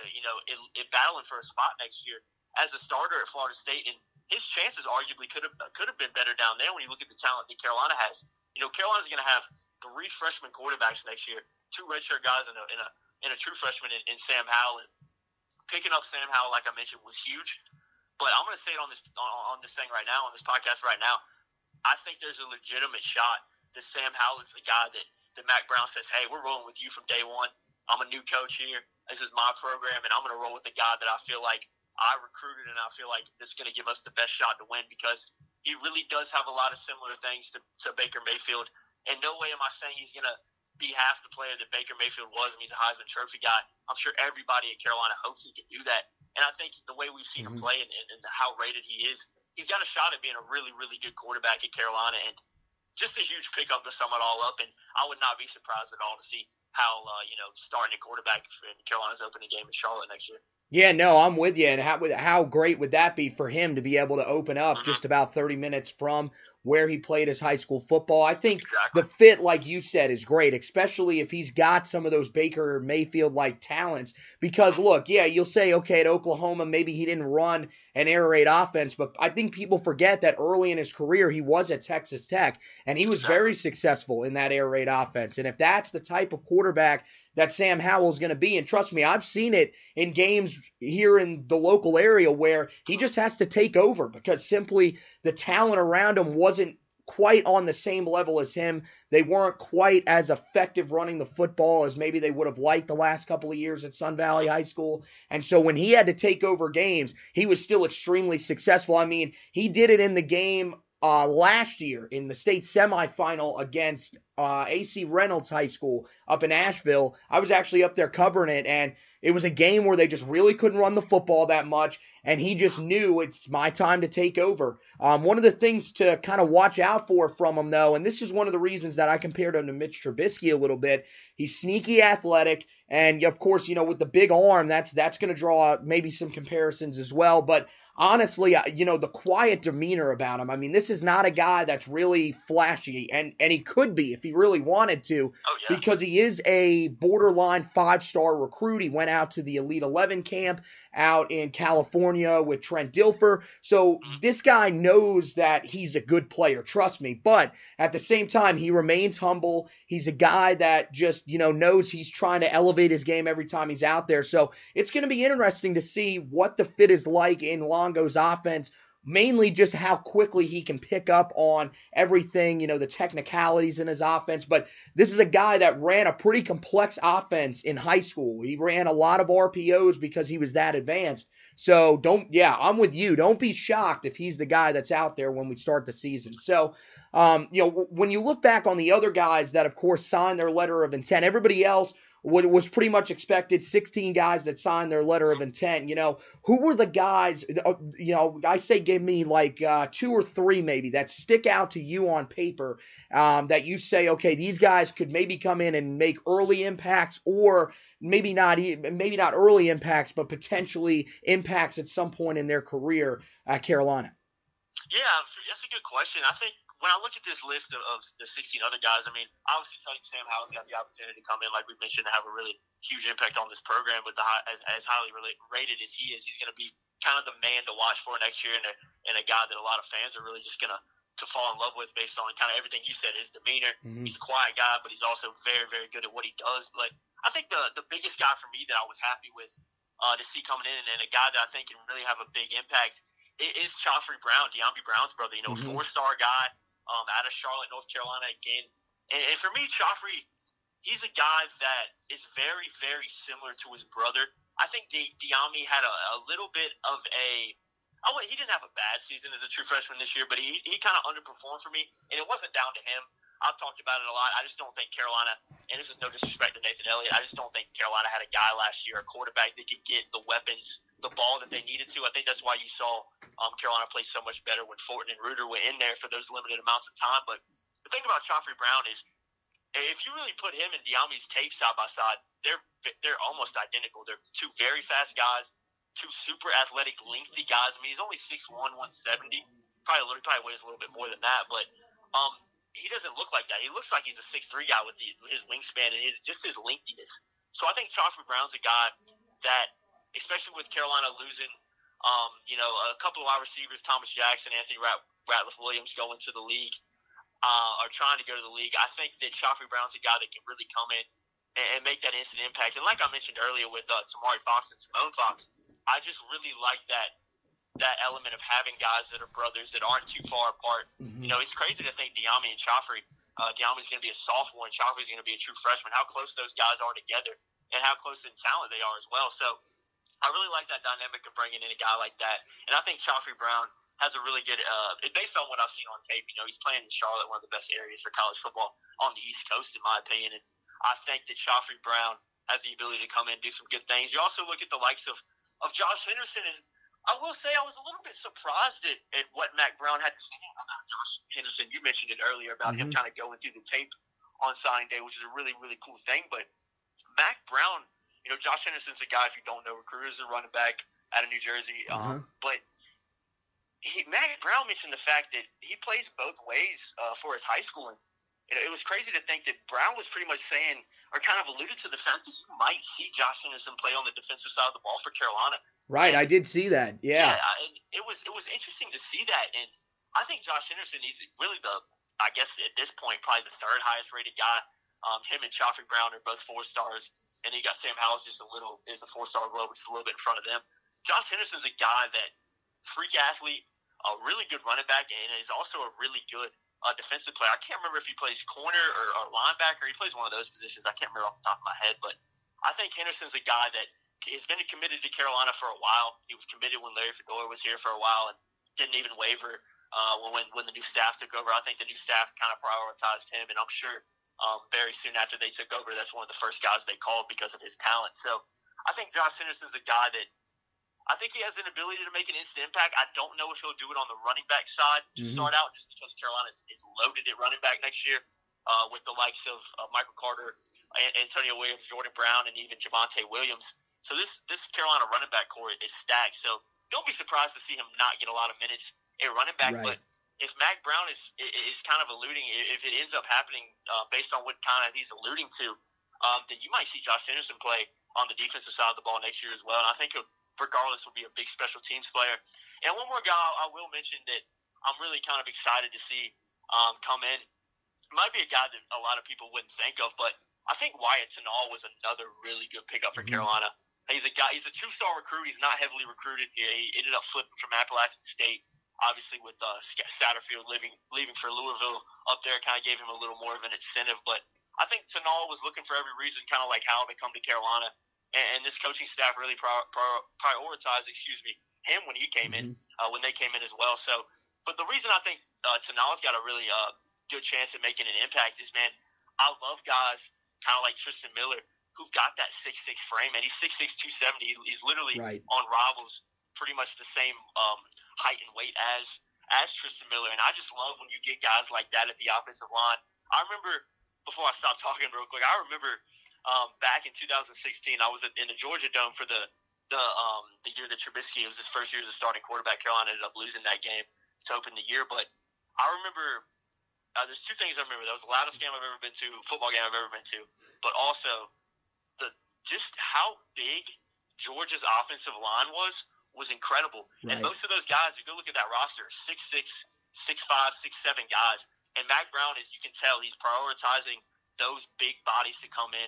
battling for a spot next year as a starter at Florida State, and his chances arguably could have been better down there when you look at the talent that Carolina has. Carolina's going to have 3 freshman quarterbacks next year, 2 redshirt guys and a true freshman in Sam Howell. And picking up Sam Howell, like I mentioned, was huge. But I'm going to say it on this thing right now, on this podcast right now. I think there's a legitimate shot that Sam Howell is the guy that Mack Brown says, hey, we're rolling with you from day one. I'm a new coach here. This is my program, and I'm going to roll with the guy that I feel like I recruited, and I feel like this is going to give us the best shot to win because he really does have a lot of similar things to Baker Mayfield. And no way am I saying he's going to be half the player that Baker Mayfield was, and he's a Heisman Trophy guy. I'm sure everybody at Carolina hopes he can do that. And I think the way we've seen him play and how rated he is, he's got a shot at being a really, really good quarterback at Carolina. And just a huge pickup to sum it all up, and I would not be surprised at all to see Howell, starting a quarterback in Carolina's opening game in Charlotte next year. Yeah, no, I'm with you. And how great would that be for him to be able to open up just about 30 minutes from where he played his high school football? I think the fit, like you said, is great, especially if he's got some of those Baker Mayfield-like talents. Because, look, yeah, you'll say, okay, at Oklahoma, maybe he didn't run an air raid offense, but I think people forget that early in his career, he was at Texas Tech, and he was very successful in that air raid offense. And if that's the type of quarterback that Sam Howell's going to be, and trust me, I've seen it in games here in the local area where he just has to take over because simply the talent around him wasn't quite on the same level as him. They weren't quite as effective running the football as maybe they would have liked the last couple of years at Sun Valley High School. And so when he had to take over games, he was still extremely successful. I mean, he did it in the game last year in the state semifinal against AC Reynolds High School up in Asheville. I was actually up there covering it, and it was a game where they just really couldn't run the football that much, and he just knew it's my time to take over. One of the things to kind of watch out for from him, though, and this is one of the reasons that I compared him to Mitch Trubisky a little bit, he's sneaky athletic, and of course, with the big arm, that's going to draw out maybe some comparisons as well, but honestly, the quiet demeanor about him. I mean, this is not a guy that's really flashy, and he could be if he really wanted to, because he is a borderline 5-star recruit. He went out to the Elite 11 camp out in California with Trent Dilfer. So this guy knows that he's a good player, trust me. But at the same time, he remains humble. He's a guy that just, knows he's trying to elevate his game every time he's out there. So it's going to be interesting to see what the fit is like in Longo's offense, mainly just how quickly he can pick up on everything, the technicalities in his offense. But this is a guy that ran a pretty complex offense in high school. He ran a lot of RPOs because he was that advanced. So I'm with you. Don't be shocked if he's the guy that's out there when we start the season. So, when you look back on the other guys that, of course, signed their letter of intent, everybody else what was pretty much expected, 16 guys that signed their letter of intent. Who were the guys, I say give me like 2 or 3 maybe that stick out to you on paper that you say, okay, these guys could maybe come in and make early impacts, or maybe not early impacts, but potentially impacts at some point in their career at Carolina. Yeah, that's a good question. I think when I look at this list of the 16 other guys, I mean, obviously Sam Howell's got the opportunity to come in, like we mentioned, to have a really huge impact on this program. But as highly rated as he is, he's going to be kind of the man to watch for next year, and a guy that a lot of fans are really just going to fall in love with based on kind of everything you said, his demeanor. Mm-hmm. He's a quiet guy, but he's also very, very good at what he does. But I think the biggest guy for me that I was happy with to see coming in, and a guy that I think can really have a big impact, is Joffrey Brown, De'Ami Brown's brother. Mm-hmm. 4-star guy. Out of Charlotte, North Carolina again. And for me, Joffrey, he's a guy that is very, very similar to his brother. I think De'Ami had a little bit of he didn't have a bad season as a true freshman this year, but he kind of underperformed for me, and it wasn't down to him. I've talked about it a lot. I just don't think Carolina, and this is no disrespect to Nathan Elliott, I just don't think Carolina had a guy last year, a quarterback that could get the weapons, the ball that they needed to. I think that's why you saw Carolina play so much better when Fortin and Reuter were in there for those limited amounts of time. But the thing about Joffrey Brown is, if you really put him and De'Ami's tape side by side, they're almost identical. They're 2 very fast guys, 2 super athletic, lengthy guys. I mean, he's only 6'1", 170. Probably weighs a little bit more than that, but he doesn't look like that. He looks like he's a 6'3" guy with his wingspan and his lengthiness. So I think Joffrey Brown's a guy that, especially with Carolina losing, a couple of wide receivers, Thomas Jackson, Anthony Ratliff-Williams going to the league, are trying to go to the league. I think that Joffrey Brown's a guy that can really come in and make that instant impact. And like I mentioned earlier with Tamari Fox and Simone Fox, I just really like that element of having guys that are brothers that aren't too far apart. Mm-hmm. It's crazy to think De'Ami and Joffrey, De'Ami's going to be a sophomore and Joffrey's going to be a true freshman, how close those guys are together and how close in talent they are as well. So I really like that dynamic of bringing in a guy like that. And I think Joffrey Brown has a really good, based on what I've seen on tape, he's playing in Charlotte, one of the best areas for college football on the East Coast, in my opinion. And I think that Joffrey Brown has the ability to come in and do some good things. You also look at the likes of Josh Henderson, and I will say I was a little bit surprised at what Mack Brown had to say about Josh Henderson. You mentioned it earlier about him kind of going through the tape on signing day, which is a really, really cool thing. But Mack Brown, Josh Henderson's a guy, if you don't know, recruiters, a running back out of New Jersey. But Mack Brown mentioned the fact that he plays both ways for his high school. And it was crazy to think that Brown was pretty much saying, or kind of alluded to the fact that you might see Josh Henderson play on the defensive side of the ball for Carolina. Right, I did see that. Yeah. And it was interesting to see that, and I think Josh Henderson, he's really I guess at this point, probably the 3rd highest rated guy. Him and Joffrey Brown are both 4 stars, and you got Sam Howell's is a 4-star as well, which is a little bit in front of them. Josh Henderson's a guy that freak athlete, a really good running back, and is also a really good defensive player. I can't remember if he plays corner or linebacker. He plays one of those positions. I can't remember off the top of my head, but I think Henderson's a guy that has been committed to Carolina for a while. He was committed when Larry Fedora was here for a while and didn't even waver when the new staff took over. I think the new staff kind of prioritized him, and I'm sure very soon after they took over, that's one of the first guys they called because of his talent. So I think Josh Henderson's a guy that I think he has an ability to make an instant impact. I don't know if he'll do it on the running back side to start out, just because Carolina is loaded at running back next year with the likes of Michael Carter, Antonio Williams, Jordan Brown, and even Javonte Williams. So this Carolina running back core is stacked. So don't be surprised to see him not get a lot of minutes at running back. Right. But if Mack Brown is kind of alluding, if it ends up happening based on what kind of he's alluding to, then you might see Josh Henderson play on the defensive side of the ball next year as well. And I think regardless will be a big special teams player. And one more guy I will mention that I'm really kind of excited to see come in. Might be a guy that a lot of people wouldn't think of, but I think Wyatt Tenall was another really good pickup for Carolina. He's a 2-star recruit. He's not heavily recruited. He ended up flipping from Appalachian State, obviously with Satterfield leaving for Louisville up there, kind of gave him a little more of an incentive. But I think Tenall was looking for every reason, kind of like how to come to Carolina. And this coaching staff really prioritized, him when he came in, when they came in as well. So, but the reason I think Tenall's got a really good chance at making an impact is, man, I love guys kind of like Tristan Miller who've got that 6'6" frame, and he's 6'6", 270. He's literally Right. on Rivals pretty much the same height and weight as Tristan Miller. And I just love when you get guys like that at the offensive line. I remember, before I stop talking real quick, I remember back in 2016, I was in the Georgia Dome for the year that Trubisky, it was his first year as a starting quarterback. Carolina ended up losing that game to open the year. But I remember there's two things I remember. That was the loudest game I've ever been to, football game I've ever been to, but also just how big Georgia's offensive line was incredible. Right. And most of those guys, if you go look at that roster, 6'6", 6'5", 6'7" guys. And Mac Brown, as you can tell, he's prioritizing those big bodies to come in.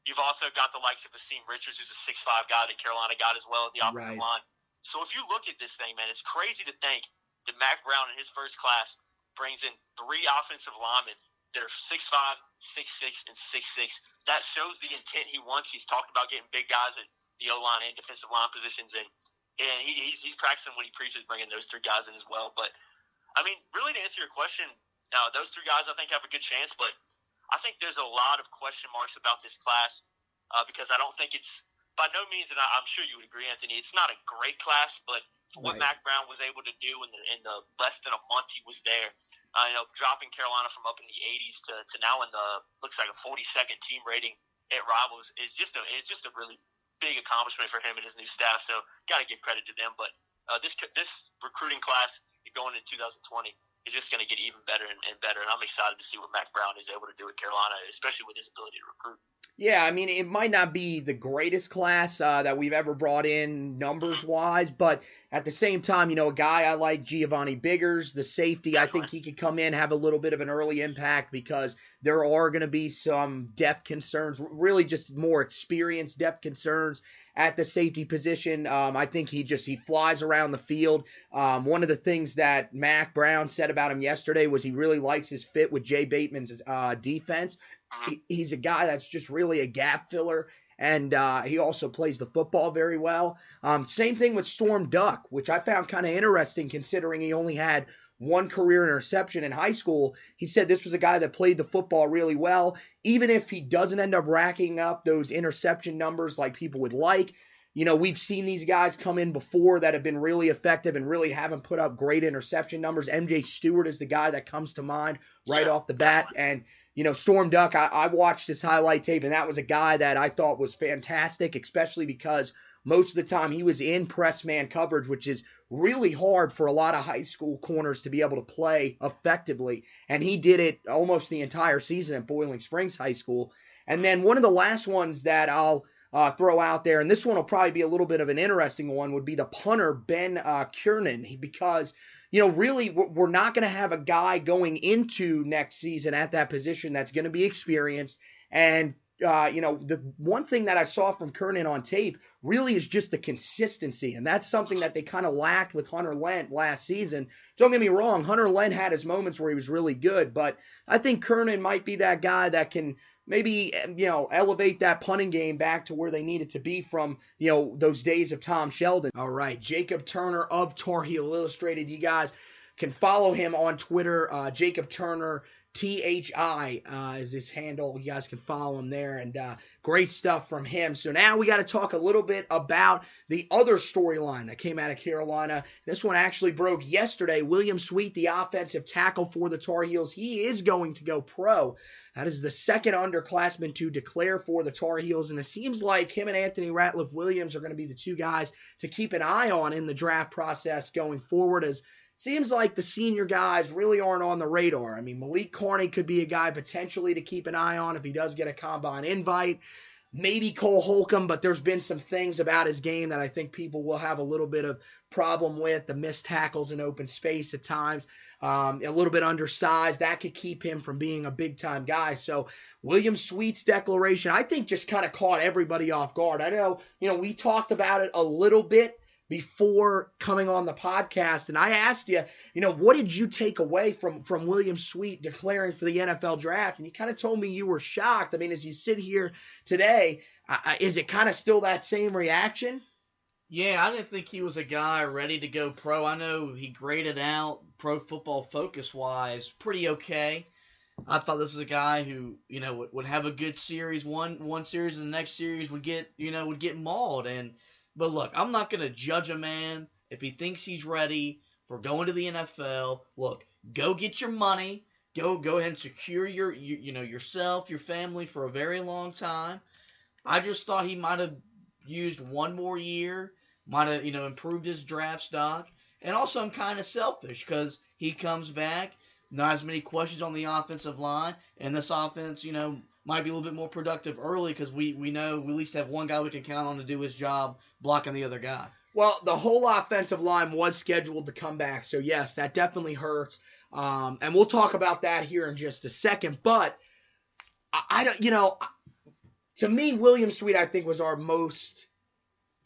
You've also got the likes of Asim Richards, who's a 6'5" guy that Carolina got as well at the offensive line. So if you look at this thing, man, it's crazy to think that Mac Brown in his first class brings in 3 offensive linemen that are 6'5", 6'6", and 6'6". That shows the intent he wants. He's talked about getting big guys at the O-line and defensive line positions, and he's practicing what he preaches, bringing those 3 guys in as well. But, I mean, really to answer your question, those 3 guys I think have a good chance, but I think there's a lot of question marks about this class because I don't think it's, by no means, and I'm sure you would agree, Anthony, it's not a great class, but for what Mac Brown was able to do in the less than a month he was there, dropping Carolina from up in the 80s to now in the, looks like a 42nd team rating at Rivals is just a really big accomplishment for him and his new staff. So got to give credit to them. But this recruiting class going into 2020 is just going to get even better and better. And I'm excited to see what Mac Brown is able to do at Carolina, especially with his ability to recruit. Yeah, I mean, it might not be the greatest class that we've ever brought in numbers-wise, but at the same time, a guy I like, Giovanni Biggers, the safety, I think he could come in, have a little bit of an early impact because there are going to be some depth concerns, really just more experienced depth concerns at the safety position. I think he flies around the field. One of the things that Mac Brown said about him yesterday was he really likes his fit with Jay Bateman's defense. He's a guy that's just really a gap filler, and he also plays the football very well. Same thing with Storm Duck, which I found kind of interesting considering he only had 1 career interception in high school. He said this was a guy that played the football really well. Even if he doesn't end up racking up those interception numbers like people would like, we've seen these guys come in before that have been really effective and really haven't put up great interception numbers. MJ Stewart is the guy that comes to mind right off the bat. And Storm Duck, I watched his highlight tape, and that was a guy that I thought was fantastic, especially because most of the time he was in press man coverage, which is really hard for a lot of high school corners to be able to play effectively. And he did it almost the entire season at Boiling Springs High School. And then one of the last ones that I'll throw out there, and this one will probably be a little bit of an interesting one, would be the punter, Ben Kiernan, because really, we're not going to have a guy going into next season at that position that's going to be experienced. And, the one thing that I saw from Kernan on tape really is just the consistency. And that's something that they kind of lacked with Hunter Lent last season. Don't get me wrong, Hunter Lent had his moments where he was really good. But I think Kernan might be that guy that can maybe, elevate that punting game back to where they need it to be from, those days of Tom Sheldon. All right, Jacob Turner of Tar Heel Illustrated. You guys can follow him on Twitter. Jacob Turner, THI is his handle. You guys can follow him there, and great stuff from him. So now we got to talk a little bit about the other storyline that came out of Carolina. This one actually broke yesterday. William Sweet, the offensive tackle for the Tar Heels, he is going to go pro. That is the second underclassman to declare for the Tar Heels, and it seems like him and Anthony Ratliff-Williams are going to be the 2 guys to keep an eye on in the draft process going forward, as seems like the senior guys really aren't on the radar. I mean, Malik Carney could be a guy potentially to keep an eye on if he does get a combine invite. Maybe Cole Holcomb, but there's been some things about his game that I think people will have a little bit of problem with. The missed tackles in open space at times, a little bit undersized. That could keep him from being a big-time guy. So William Sweet's declaration, I think, just kind of caught everybody off guard. I know, we talked about it a little bit before coming on the podcast, and I asked you, what did you take away from William Sweet declaring for the NFL draft? And you kind of told me you were shocked. I mean, as you sit here today, is it kind of still that same reaction? Yeah, I didn't think he was a guy ready to go pro. I know he graded out Pro Football Focus-wise pretty okay. I thought this was a guy who, would have a good series, one series, and the next series would get mauled. But look, I'm not gonna judge a man if he thinks he's ready for going to the NFL. Look, go get your money. Go ahead and secure yourself, your family for a very long time. I just thought he might have used one more year, might have improved his draft stock, and also I'm kind of selfish because he comes back. Not as many questions on the offensive line, and this offense, might be a little bit more productive early because we know we at least have one guy we can count on to do his job blocking the other guy. Well, the whole offensive line was scheduled to come back, so yes, that definitely hurts. And we'll talk about that here in just a second. But I don't, to me, William Sweet, I think, was our most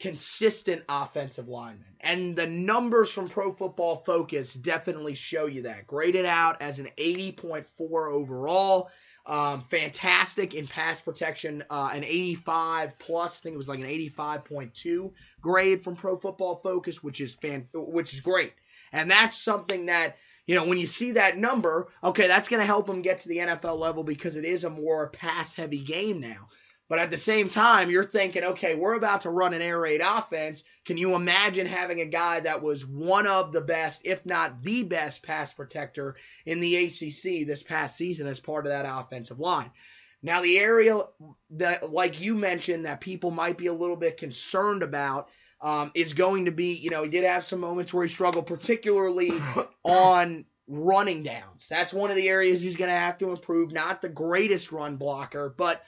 consistent offensive lineman. And the numbers from Pro Football Focus definitely show you that. Graded out as an 80.4 overall. Fantastic in pass protection, an 85 plus. I think it was like an 85.2 grade from Pro Football Focus, which is great. And that's something that, when you see that number, okay, that's going to help him get to the NFL level because it is a more pass-heavy game now. But at the same time, you're thinking, okay, we're about to run an air raid offense. Can you imagine having a guy that was one of the best, if not the best, pass protector in the ACC this past season as part of that offensive line? Now, the area that, like you mentioned, that people might be a little bit concerned about is going to be, he did have some moments where he struggled, particularly on running downs. That's one of the areas he's going to have to improve. Not the greatest run blocker, but,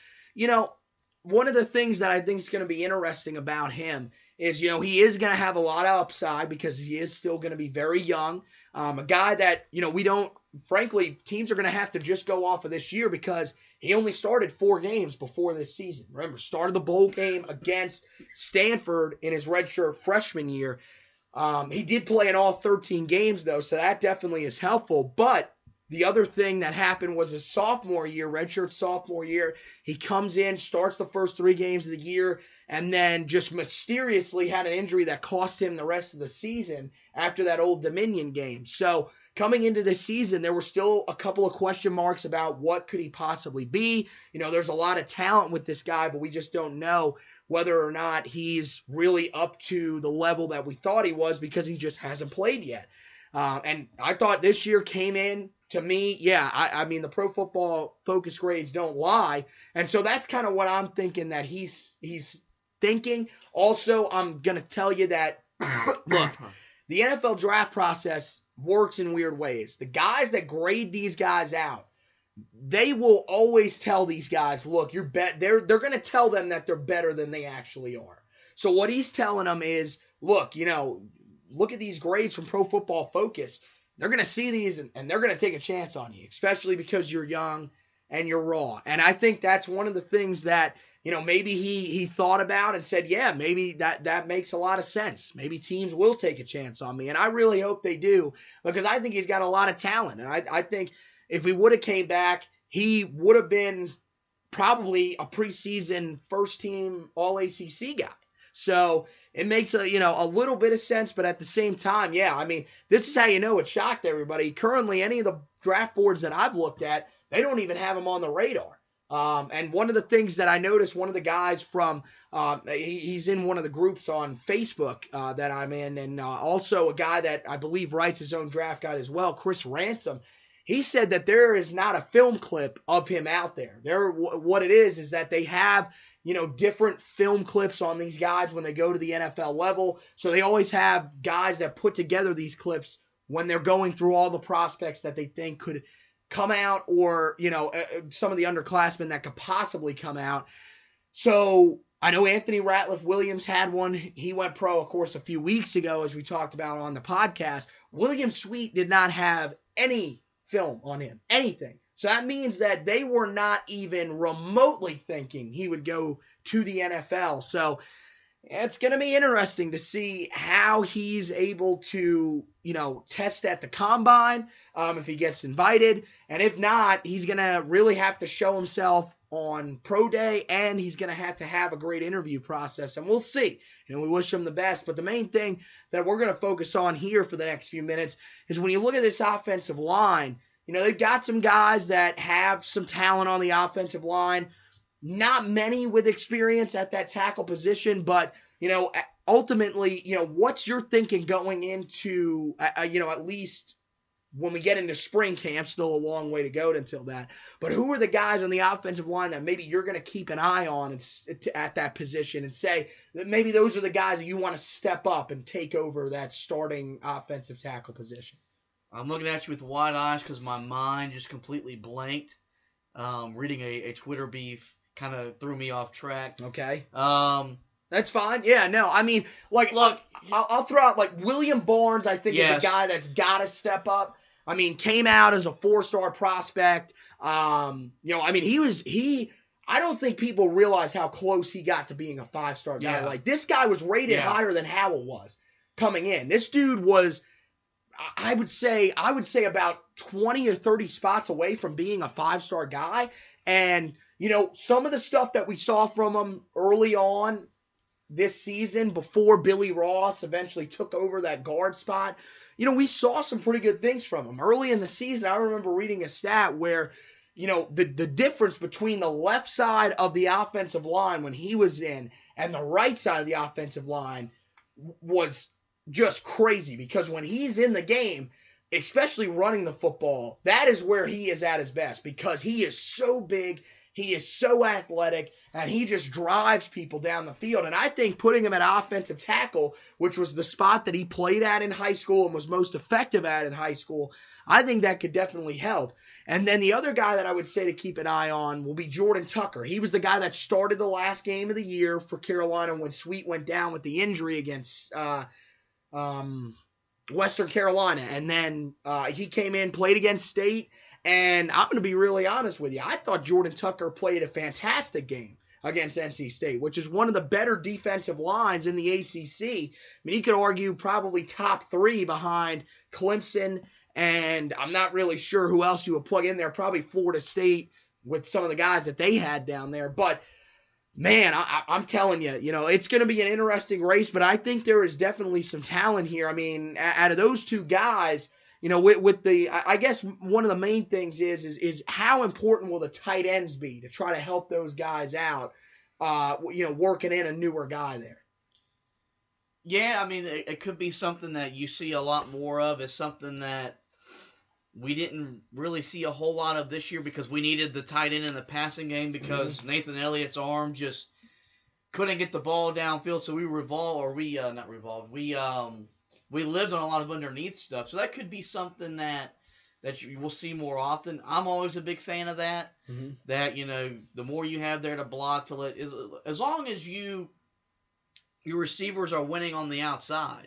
one of the things that I think is going to be interesting about him is, he is going to have a lot of upside because he is still going to be very young. A guy that, frankly, teams are going to have to just go off of this year because he only started 4 games before this season. Remember, started the bowl game against Stanford in his redshirt freshman year. He did play in all 13 games, though, so that definitely is helpful. But the other thing that happened was his sophomore year, redshirt sophomore year. He comes in, starts the first 3 games of the year, and then just mysteriously had an injury that cost him the rest of the season after that Old Dominion game. So coming into this season, there were still a couple of question marks about what could he possibly be. There's a lot of talent with this guy, but we just don't know whether or not he's really up to the level that we thought he was because he just hasn't played yet. And I thought this year came in, to me, I mean, the Pro Football Focus grades don't lie. And so that's kind of what I'm thinking that he's thinking. Also, I'm going to tell you that, look, the NFL draft process works in weird ways. The guys that grade these guys out, they will always tell these guys, look, they're going to tell them that they're better than they actually are. So what he's telling them is, look, look at these grades from Pro Football Focus. They're going to see these and they're going to take a chance on you, especially because you're young and you're raw. And I think that's one of the things that, maybe he thought about and said, yeah, maybe that makes a lot of sense. Maybe teams will take a chance on me. And I really hope they do because I think he's got a lot of talent. And I think if he would have came back, he would have been probably a preseason first-team All-ACC guy. So it makes a little bit of sense, but at the same time, I mean, this is how it shocked everybody. Currently, any of the draft boards that I've looked at, they don't even have him on the radar. And one of the things that I noticed, one of the guys from, he's in one of the groups on Facebook that I'm in, and also a guy that I believe writes his own draft guide as well, Chris Ransom. He said that there is not a film clip of him out there. What it is that they have different film clips on these guys when they go to the NFL level. So they always have guys that put together these clips when they're going through all the prospects that they think could come out or, some of the underclassmen that could possibly come out. So I know Anthony Ratliff-Williams had one. He went pro, of course, a few weeks ago, as we talked about on the podcast. William Sweet did not have any film on him, anything. So that means that they were not even remotely thinking he would go to the NFL. So it's going to be interesting to see how he's able to, test at the combine, if he gets invited. And if not, he's going to really have to show himself on pro day, and he's going to have a great interview process. And we'll see. We wish him the best. But the main thing that we're going to focus on here for the next few minutes is when you look at this offensive line, they've got some guys that have some talent on the offensive line. Not many with experience at that tackle position, but, ultimately, what's your thinking going into, at least when we get into spring camp, still a long way to go until that. But who are the guys on the offensive line that maybe you're going to keep an eye on at that position and say that maybe those are the guys that you want to step up and take over that starting offensive tackle position? I'm looking at you with wide eyes because my mind just completely blanked. Reading a Twitter beef kind of threw me off track. Okay. That's fine. Yeah, no, I mean, look, I'll throw out, William Barnes, I think, is a guy that's got to step up. I mean, came out as a 4-star prospect. I don't think people realize how close he got to being a 5-star guy. Yeah. This guy was rated higher than Howell was coming in. This dude was, I would say about 20 or 30 spots away from being a 5-star guy. And, some of the stuff that we saw from him early on this season before Billy Ross eventually took over that guard spot, we saw some pretty good things from him. Early in the season, I remember reading a stat where, the difference between the left side of the offensive line when he was in and the right side of the offensive line was just crazy, because when he's in the game, especially running the football, that is where he is at his best, because he is so big, he is so athletic, and he just drives people down the field. And I think putting him at offensive tackle, which was the spot that he played at in high school and was most effective at in high school, I think that could definitely help. And then the other guy that I would say to keep an eye on will be Jordan Tucker. He was the guy that started the last game of the year for Carolina when Sweet went down with the injury against Western Carolina. And then he came in, played against State. And I'm going to be really honest with you. I thought Jordan Tucker played a fantastic game against NC State, which is one of the better defensive lines in the ACC. I mean, he could argue probably top 3 behind Clemson, and I'm not really sure who else you would plug in there. Probably Florida State with some of the guys that they had down there. But, man, I'm telling you, it's going to be an interesting race, but I think there is definitely some talent here. I mean, out of those two guys, with I guess one of the main things is how important will the tight ends be to try to help those guys out, working in a newer guy there. Yeah, I mean, it could be something that you see a lot more of. It's something that we didn't really see a whole lot of this year because we needed the tight end in the passing game because Nathan Elliott's arm just couldn't get the ball downfield. So we we lived on a lot of underneath stuff. So that could be something that you will see more often. I'm always a big fan of that. Mm-hmm. That, the more you have there to block, as long as your receivers are winning on the outside,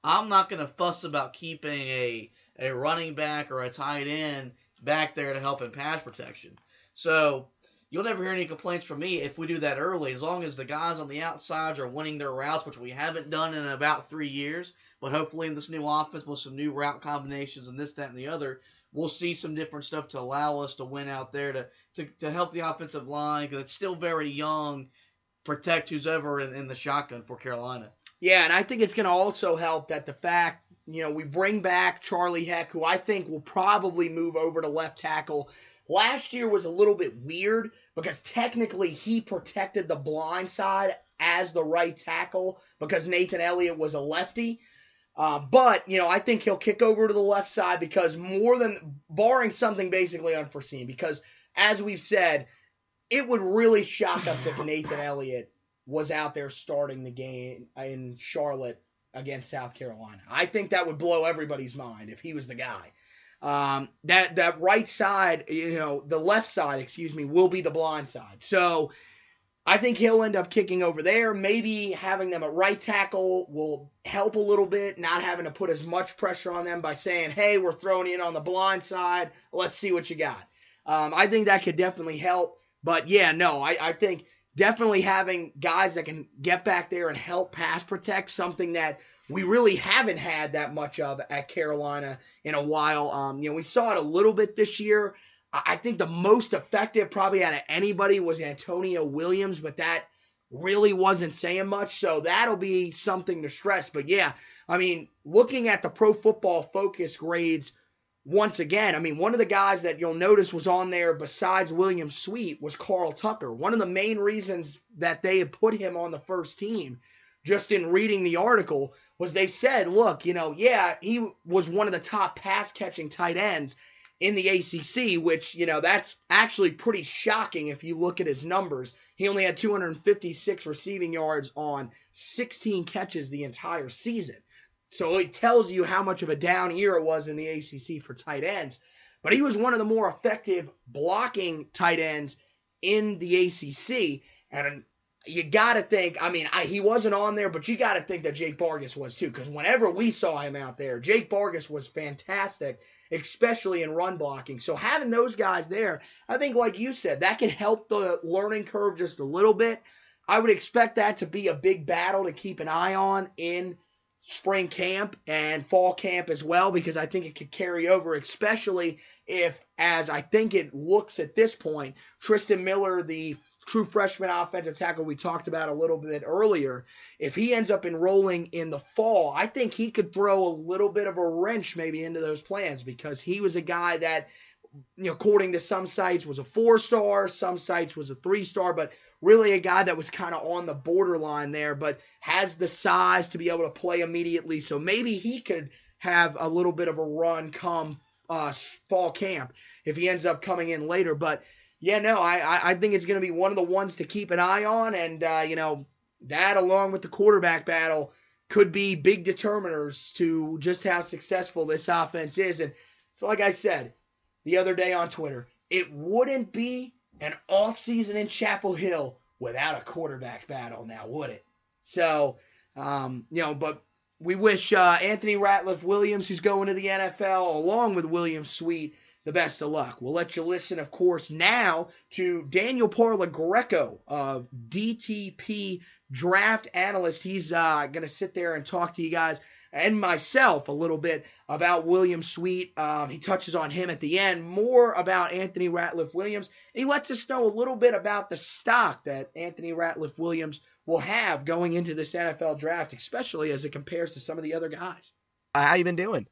I'm not going to fuss about keeping a running back or a tight end back there to help in pass protection. So you'll never hear any complaints from me if we do that early, as long as the guys on the outsides are winning their routes, which we haven't done in about 3 years. But hopefully in this new offense with some new route combinations and this, that, and the other, we'll see some different stuff to allow us to win out there to help the offensive line, because it's still very young, protect who's ever in the shotgun for Carolina. Yeah, and I think it's going to also help that the fact, we bring back Charlie Heck, who I think will probably move over to left tackle. Last year was a little bit weird because technically he protected the blind side as the right tackle because Nathan Elliott was a lefty. But I think he'll kick over to the left side because barring something basically unforeseen, because as we've said, it would really shock us if Nathan Elliott was out there starting the game in Charlotte against South Carolina. I think that would blow everybody's mind if he was the guy. That right side, the left side, will be the blind side. So I think he'll end up kicking over there. Maybe having them at right tackle will help a little bit, not having to put as much pressure on them by saying, hey, we're throwing you in on the blind side. Let's see what you got. I think that could definitely help. But, yeah, no, I think definitely having guys that can get back there and help pass protect, something that we really haven't had that much of at Carolina in a while. We saw it a little bit this year. I think the most effective probably out of anybody was Antonio Williams, but that really wasn't saying much. So that'll be something to stress. But, yeah, I mean, looking at the Pro Football Focus grades once again, I mean, one of the guys that you'll notice was on there besides William Sweet was Carl Tucker. One of the main reasons that they had put him on the first team, just in reading the article, was they said, look, he was one of the top pass-catching tight ends in the ACC, which, that's actually pretty shocking if you look at his numbers. He only had 256 receiving yards on 16 catches the entire season. So it tells you how much of a down year it was in the ACC for tight ends. But he was one of the more effective blocking tight ends in the ACC. And you got to think, he wasn't on there, but you got to think that Jake Vargas was too. Because whenever we saw him out there, Jake Vargas was fantastic, especially in run blocking. So having those guys there, I think like you said, that can help the learning curve just a little bit. I would expect that to be a big battle to keep an eye on in spring camp and fall camp as well, because I think it could carry over, especially if, as I think it looks at this point, Tristan Miller, the true freshman offensive tackle we talked about a little bit earlier, if he ends up enrolling in the fall, I think he could throw a little bit of a wrench maybe into those plans, because he was a guy that, according to some sites was a 4-star, some sites was a 3-star, but really a guy that was kind of on the borderline there, but has the size to be able to play immediately. So maybe he could have a little bit of a run come fall camp if he ends up coming in later. But yeah, no, I think it's going to be one of the ones to keep an eye on. And, that along with the quarterback battle could be big determiners to just how successful this offense is. And so like I said the other day on Twitter, it wouldn't be an offseason in Chapel Hill without a quarterback battle now, would it? So, but we wish Anthony Ratliff-Williams, who's going to the NFL, along with William Sweet, the best of luck. We'll let you listen, of course, now to Daniel Parlegreco of DTP Draft Analyst. He's going to sit there and talk to you guys and myself a little bit about William Sweet. He touches on him at the end, more about Anthony Ratliff-Williams. He lets us know a little bit about the stock that Anthony Ratliff-Williams will have going into this NFL draft, especially as it compares to some of the other guys. How you been doing?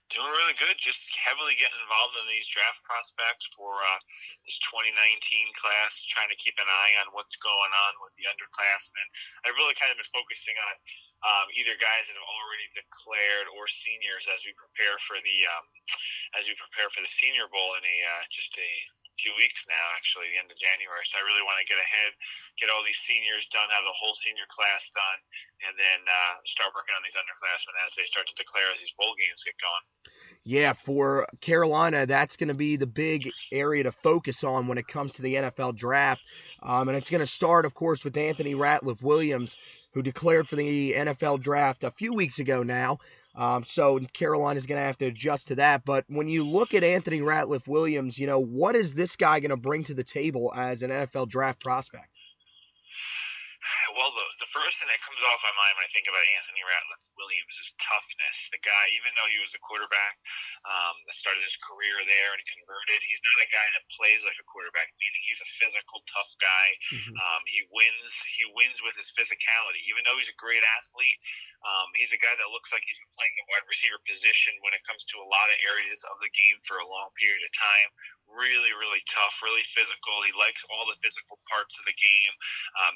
Doing really good. Just heavily getting involved in these draft prospects for this 2019 class, trying to keep an eye on what's going on with the underclassmen. I've really kind of been focusing on either guys that have already declared or seniors as we prepare for the Senior Bowl in just a few weeks now, actually, the end of January. So I really want to get ahead, get all these seniors done, have the whole senior class done, and then start working on these underclassmen as they start to declare as these bowl games get going. Yeah, for Carolina, that's going to be the big area to focus on when it comes to the NFL draft. And it's going to start, of course, with Anthony Ratliff-Williams, who declared for the NFL draft a few weeks ago now. So Carolina's going to have to adjust to that. But when you look at Anthony Ratliff-Williams, what is this guy going to bring to the table as an NFL draft prospect? Well, the first thing that comes off my mind when I think about Anthony Ratliff-Williams is toughness. The guy, even though he was a quarterback that started his career there and converted, he's not a guy that plays like a quarterback, meaning he's a physical, tough guy. Mm-hmm. He wins with his physicality. Even though he's a great athlete, he's a guy that looks like he's been playing the wide receiver position when it comes to a lot of areas of the game for a long period of time. Really, really tough, really physical. He likes all the physical parts of the game,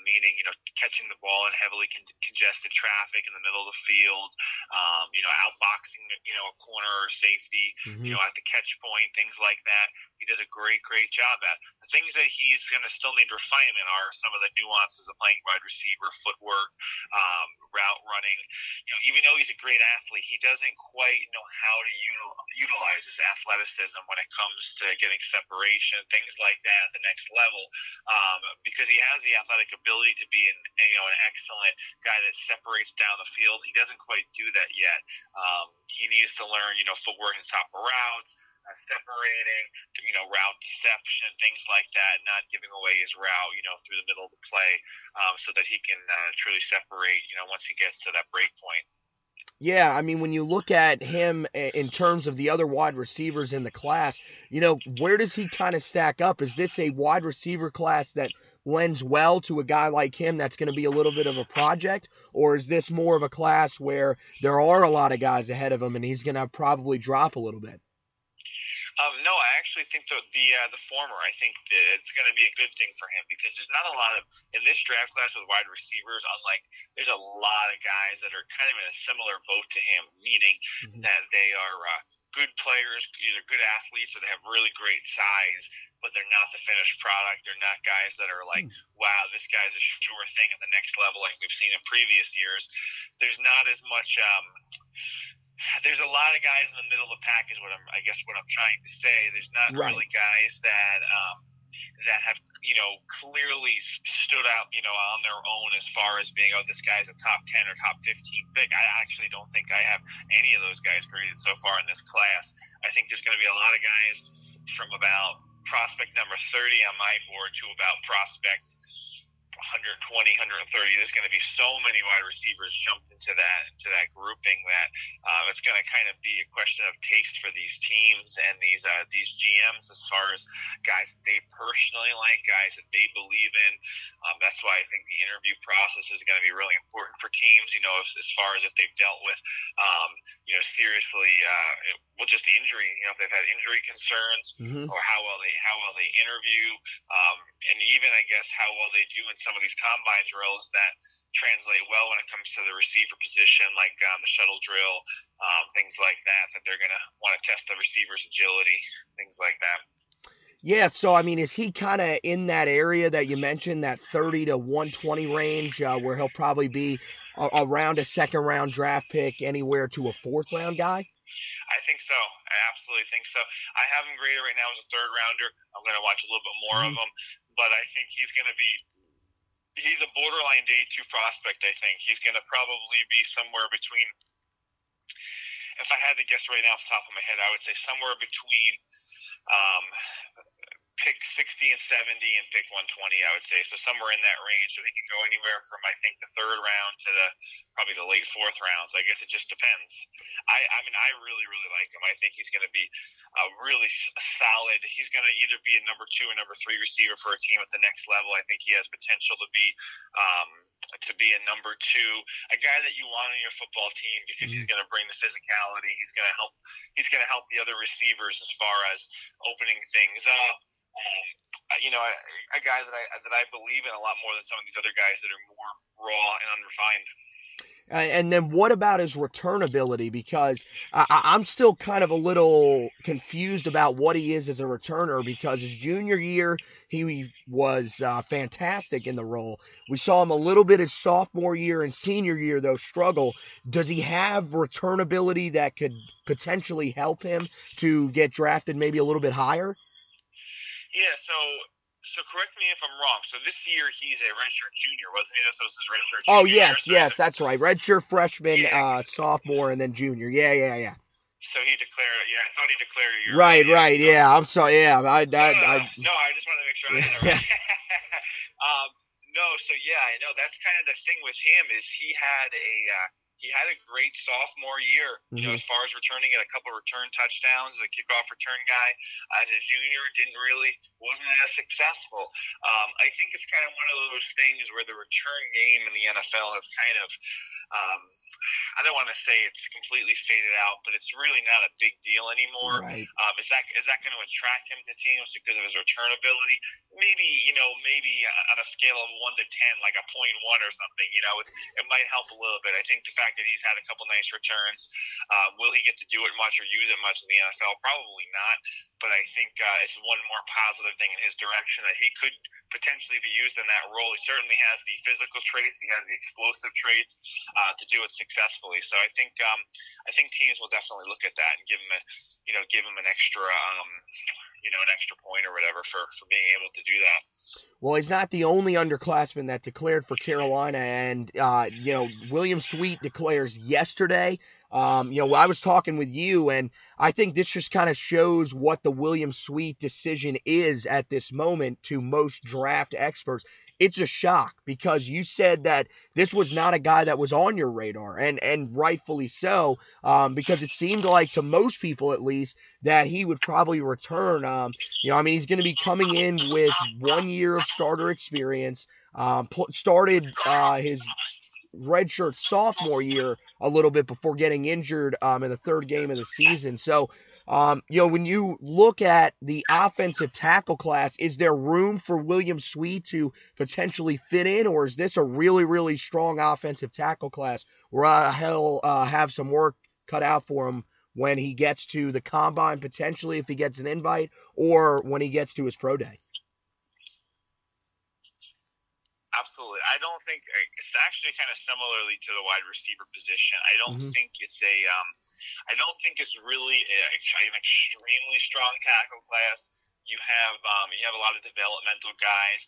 meaning, catching the ball in heavily congested traffic in the middle of the field, outboxing, a corner or safety, mm-hmm. At the catch point, things like that. He does a great, great job at. The things that he's going to still need refinement are some of the nuances of playing wide receiver, footwork, route running. Even though he's a great athlete, he doesn't quite know how to utilize his athleticism when it comes to getting separation, things like that at the next level, because he has the athletic ability to be an excellent guy that separates down the field. He doesn't quite do that yet. He needs to learn, footwork and top of routes, separating, route deception, things like that, not giving away his route, through the middle of the play, so that he can truly separate, once he gets to that break point. Yeah, when you look at him in terms of the other wide receivers in the class, where does he kind of stack up? Is this a wide receiver class that lends well to a guy like him that's going to be a little bit of a project? Or is this more of a class where there are a lot of guys ahead of him and he's going to probably drop a little bit? No, I actually think the former. I think that it's going to be a good thing for him because there's not a lot of in this draft class with wide receivers. Unlike there's a lot of guys that are kind of in a similar boat to him, meaning that they are good players, either good athletes or they have really great size, but they're not the finished product. They're not guys that are like, wow, this guy's a sure thing at the next level like we've seen in previous years. There's not as much. There's a lot of guys in the middle of the pack is what I'm trying to say. There's not really guys that have, clearly stood out, on their own as far as being, this guy's a top 10 or top 15 pick. I actually don't think I have any of those guys graded so far in this class. I think there's going to be a lot of guys from about prospect number 30 on my board to about prospect 120, 130. There's going to be so many wide receivers jumped into that grouping that it's going to kind of be a question of taste for these teams and these GMs as far as guys that they personally like, guys that they believe in. That's why I think the interview process is going to be really important for teams. As far as if they've dealt with, seriously, just injury. If they've had injury concerns or how well they interview, and even I guess how well they do in some of these combine drills that translate well when it comes to the receiver position, like the shuttle drill, things like that they're going to want to test the receiver's agility, things like that. Yeah, so, is he kind of in that area that you mentioned, that 30 to 120 range, where he'll probably be around a second-round draft pick, anywhere to a fourth-round guy? I think so. I absolutely think so. I have him graded right now as a third-rounder. I'm going to watch a little bit more of him, but I think he's a borderline day 2 prospect, I think. He's going to probably be somewhere between, if I had to guess right now off the top of my head, I would say somewhere between pick 60 and 70 and pick 120, I would say. So somewhere in that range. So he can go anywhere from, I think, the third round to probably the late fourth round. So I guess it just depends. I really, really like him. I think he's going to be really solid. He's going to either be a number 2 or number 3 receiver for a team at the next level. I think he has potential to be a number 2, a guy that you want on your football team because he's going to bring the physicality. He's going to help the other receivers as far as opening things up. A guy that I believe in a lot more than some of these other guys that are more raw and unrefined. And then what about his return ability? Because I'm still kind of a little confused about what he is as a returner, because his junior year, he was fantastic in the role. We saw him a little bit his sophomore year and senior year, though, struggle. Does he have return ability that could potentially help him to get drafted maybe a little bit higher? Yeah, so correct me if I'm wrong. So this year he's a redshirt junior, wasn't he? This was his redshirt junior. Oh, yes, that's right. Redshirt freshman, sophomore, and then junior. Yeah. So he declared it. Yeah, I thought he declared it. Right. So, yeah, I'm sorry. Yeah, I just wanted to make sure I had it right. I know that's kind of the thing with him is he had a great sophomore year, as far as returning at a couple of return touchdowns as a kickoff return guy. As a junior, wasn't as successful. I think it's kind of one of those things where the return game in the NFL has kind of, I don't want to say it's completely faded out, but it's really not a big deal anymore. Right. Is that going to attract him to teams because of his return ability? Maybe on a scale of 1 to 10, like a 0.1 or something, it might help a little bit. I think the fact that he's had a couple nice returns, will he get to do it much or use it much in the NFL? Probably not, but I think it's one more positive thing in his direction that he could potentially be used in that role. He certainly has the physical traits, he has the explosive traits to do it successfully. So I think teams will definitely look at that and give him an extra an extra point or whatever for being able to do that. Well, he's not the only underclassman that declared for Carolina, and William Sweet declares yesterday. I was talking with you, and I think this just kind of shows what the William Sweet decision is at this moment to most draft experts. It's a shock because you said that this was not a guy that was on your radar, and rightfully so, because it seemed like to most people at least that he would probably return. He's going to be coming in with 1 year of starter experience, started his redshirt sophomore year a little bit before getting injured in the third game of the season. So When you look at the offensive tackle class, is there room for William Sweet to potentially fit in, or is this a really, really strong offensive tackle class where he'll have some work cut out for him when he gets to the combine, potentially if he gets an invite, or when he gets to his pro day? Absolutely. I don't think it's actually kind of similarly to the wide receiver position. I don't think it's I don't think it's really an extremely strong tackle class. You have a lot of developmental guys.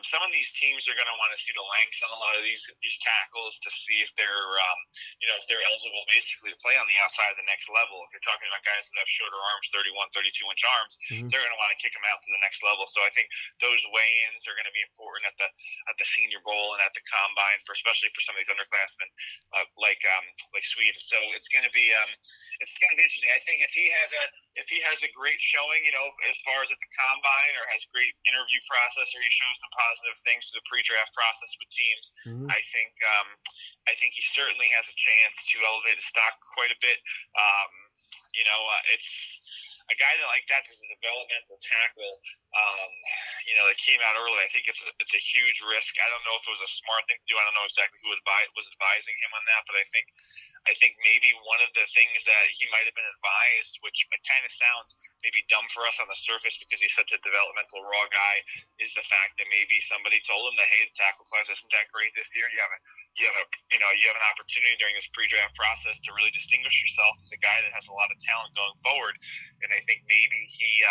Some of these teams are going to want to see the lengths on a lot of these tackles to see if they're if they're eligible basically to play on the outside of the next level. If you're talking about guys that have shorter arms, 31, 32-inch arms, they're going to want to kick them out to the next level. So I think those weigh-ins are going to be important at the Senior Bowl and at the Combine, especially for some of these underclassmen like Swede. So it's going to be interesting. I think if he has a great showing, as far as at the Combine, or has great interview process, or he shows some positive things through the pre-draft process with teams, I think he certainly has a chance to elevate his stock quite a bit. It's a guy like that is a developmental tackle, that came out early. I think it's a huge risk. I don't know if it was a smart thing to do. I don't know exactly who was advising him on that, but I think maybe one of the things that he might have been advised, which kind of sounds maybe dumb for us on the surface because he's such a developmental raw guy, is the fact that maybe somebody told him that, hey, the tackle class isn't that great this year. You have an opportunity during this pre-draft process to really distinguish yourself as a guy that has a lot of talent going forward. And I think maybe he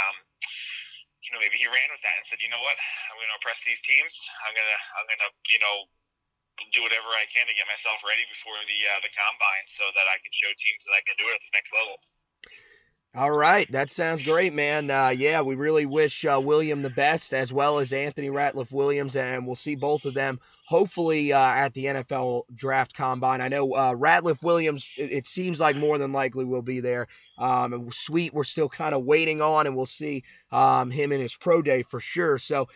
ran with that and said, you know what, I'm going to impress these teams. I'm gonna do whatever I can to get myself ready before the Combine so that I can show teams that I can do it at the next level. All right, that sounds great, man. We really wish William the best, as well as Anthony Ratliff-Williams, and we'll see both of them hopefully at the NFL Draft Combine. I know Ratliff-Williams, it seems like more than likely will be there. Sweet, we're still kind of waiting on, and we'll see him in his pro day for sure. So,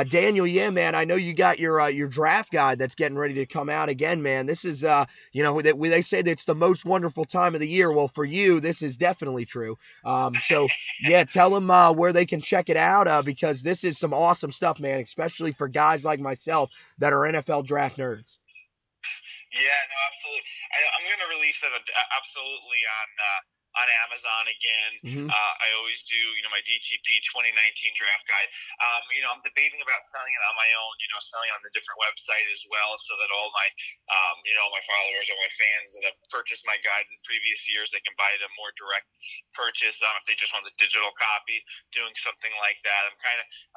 Daniel, man, I know you got your draft guide that's getting ready to come out again, man. This is, they say that it's the most wonderful time of the year. Well, for you, this is definitely true. Tell them where they can check it out because this is some awesome stuff, man, especially for guys like myself that are NFL draft nerds. Yeah, no, absolutely. I'm going to release it absolutely on Amazon again. I always do, my DTP 2019 draft guide. I'm debating about selling it on my own, selling on the different website as well, so that all my, my followers or my fans that have purchased my guide in previous years, they can buy it a more direct purchase. If they just want the digital copy, doing something like that.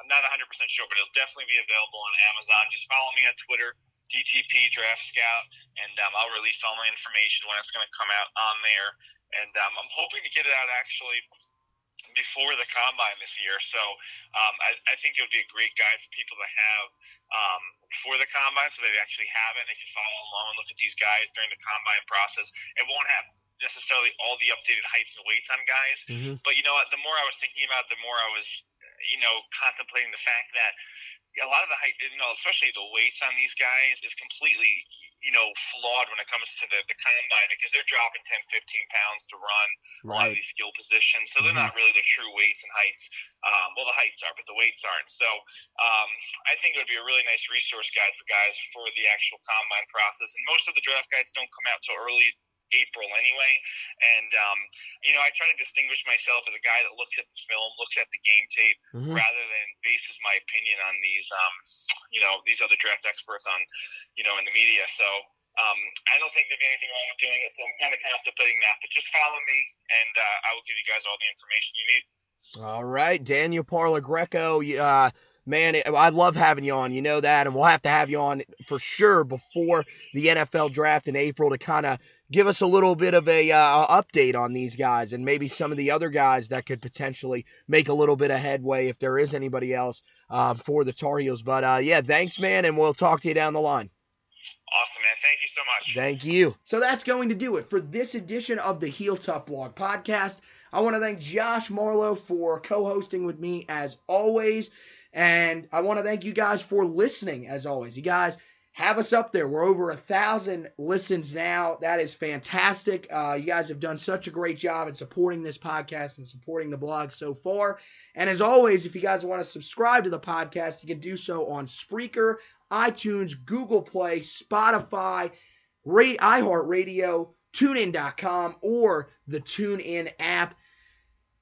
I'm not 100% sure, but it'll definitely be available on Amazon. Just follow me on Twitter, DTP Draft Scout, and I'll release all my information when it's going to come out on there. And I'm hoping to get it out actually before the Combine this year. So I think it would be a great guide for people to have before the Combine, so they actually have it and they can follow along and look at these guys during the Combine process. It won't have necessarily all the updated heights and weights on guys, but the more I was thinking about it, the more I was contemplating the fact that a lot of the height, especially the weights on these guys is completely, flawed when it comes to the Combine, because they're dropping 10, 15 pounds to run a lot of these skill positions. So they're not really the true weights and heights. The heights are, but the weights aren't. So I think it would be a really nice resource guide for guys for the actual Combine process. And most of the draft guides don't come out till early April anyway, and I try to distinguish myself as a guy that looks at the film, looks at the game tape, rather than bases my opinion on these these other draft experts on in the media. So I don't think there'd be anything wrong with doing it, so I'm kind of contemplating that. But just follow me, and I will give you guys all the information you need. All right, Daniel Parlegreco, man, I love having you on. You know that, and we'll have to have you on for sure before the NFL draft in April to kind of give us a little bit of a update on these guys and maybe some of the other guys that could potentially make a little bit of headway if there is anybody else for the Tar Heels. But, thanks, man, and we'll talk to you down the line. Awesome, man. Thank you so much. Thank you. So that's going to do it for this edition of the Heel Tough Blog podcast. I want to thank Josh Marlowe for co-hosting with me as always. And I want to thank you guys for listening as always. You guys have us up there. We're over 1,000 listens now. That is fantastic. You guys have done such a great job in supporting this podcast and supporting the blog so far. And as always, if you guys want to subscribe to the podcast, you can do so on Spreaker, iTunes, Google Play, Spotify, iHeartRadio, TuneIn.com, or the TuneIn app.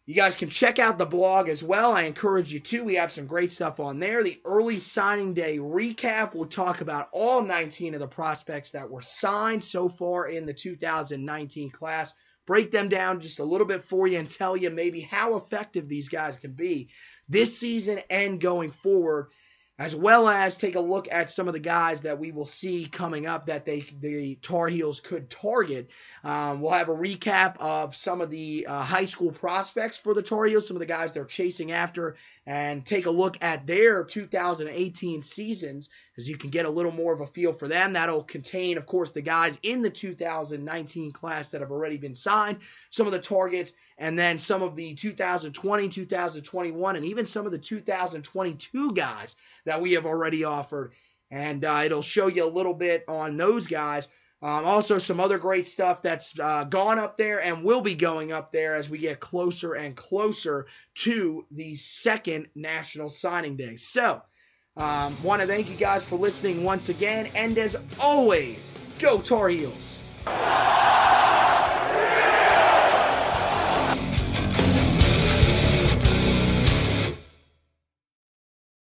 You guys can check out the blog as well. I encourage you to. We have some great stuff on there. The early signing day recap. We'll talk about all 19 of the prospects that were signed so far in the 2019 class. Break them down just a little bit for you and tell you maybe how effective these guys can be this season and going forward, as well as take a look at some of the guys that we will see coming up that the Tar Heels could target. We'll have a recap of some of the high school prospects for the Tar Heels, some of the guys they're chasing after, and take a look at their 2018 seasons as you can get a little more of a feel for them. That'll contain, of course, the guys in the 2019 class that have already been signed, some of the targets, and then some of the 2020, 2021, and even some of the 2022 guys that we have already offered. And it'll show you a little bit on those guys. Also, some other great stuff that's gone up there and will be going up there as we get closer and closer to the second National Signing Day. So, want to thank you guys for listening once again. And as always, go Tar Heels!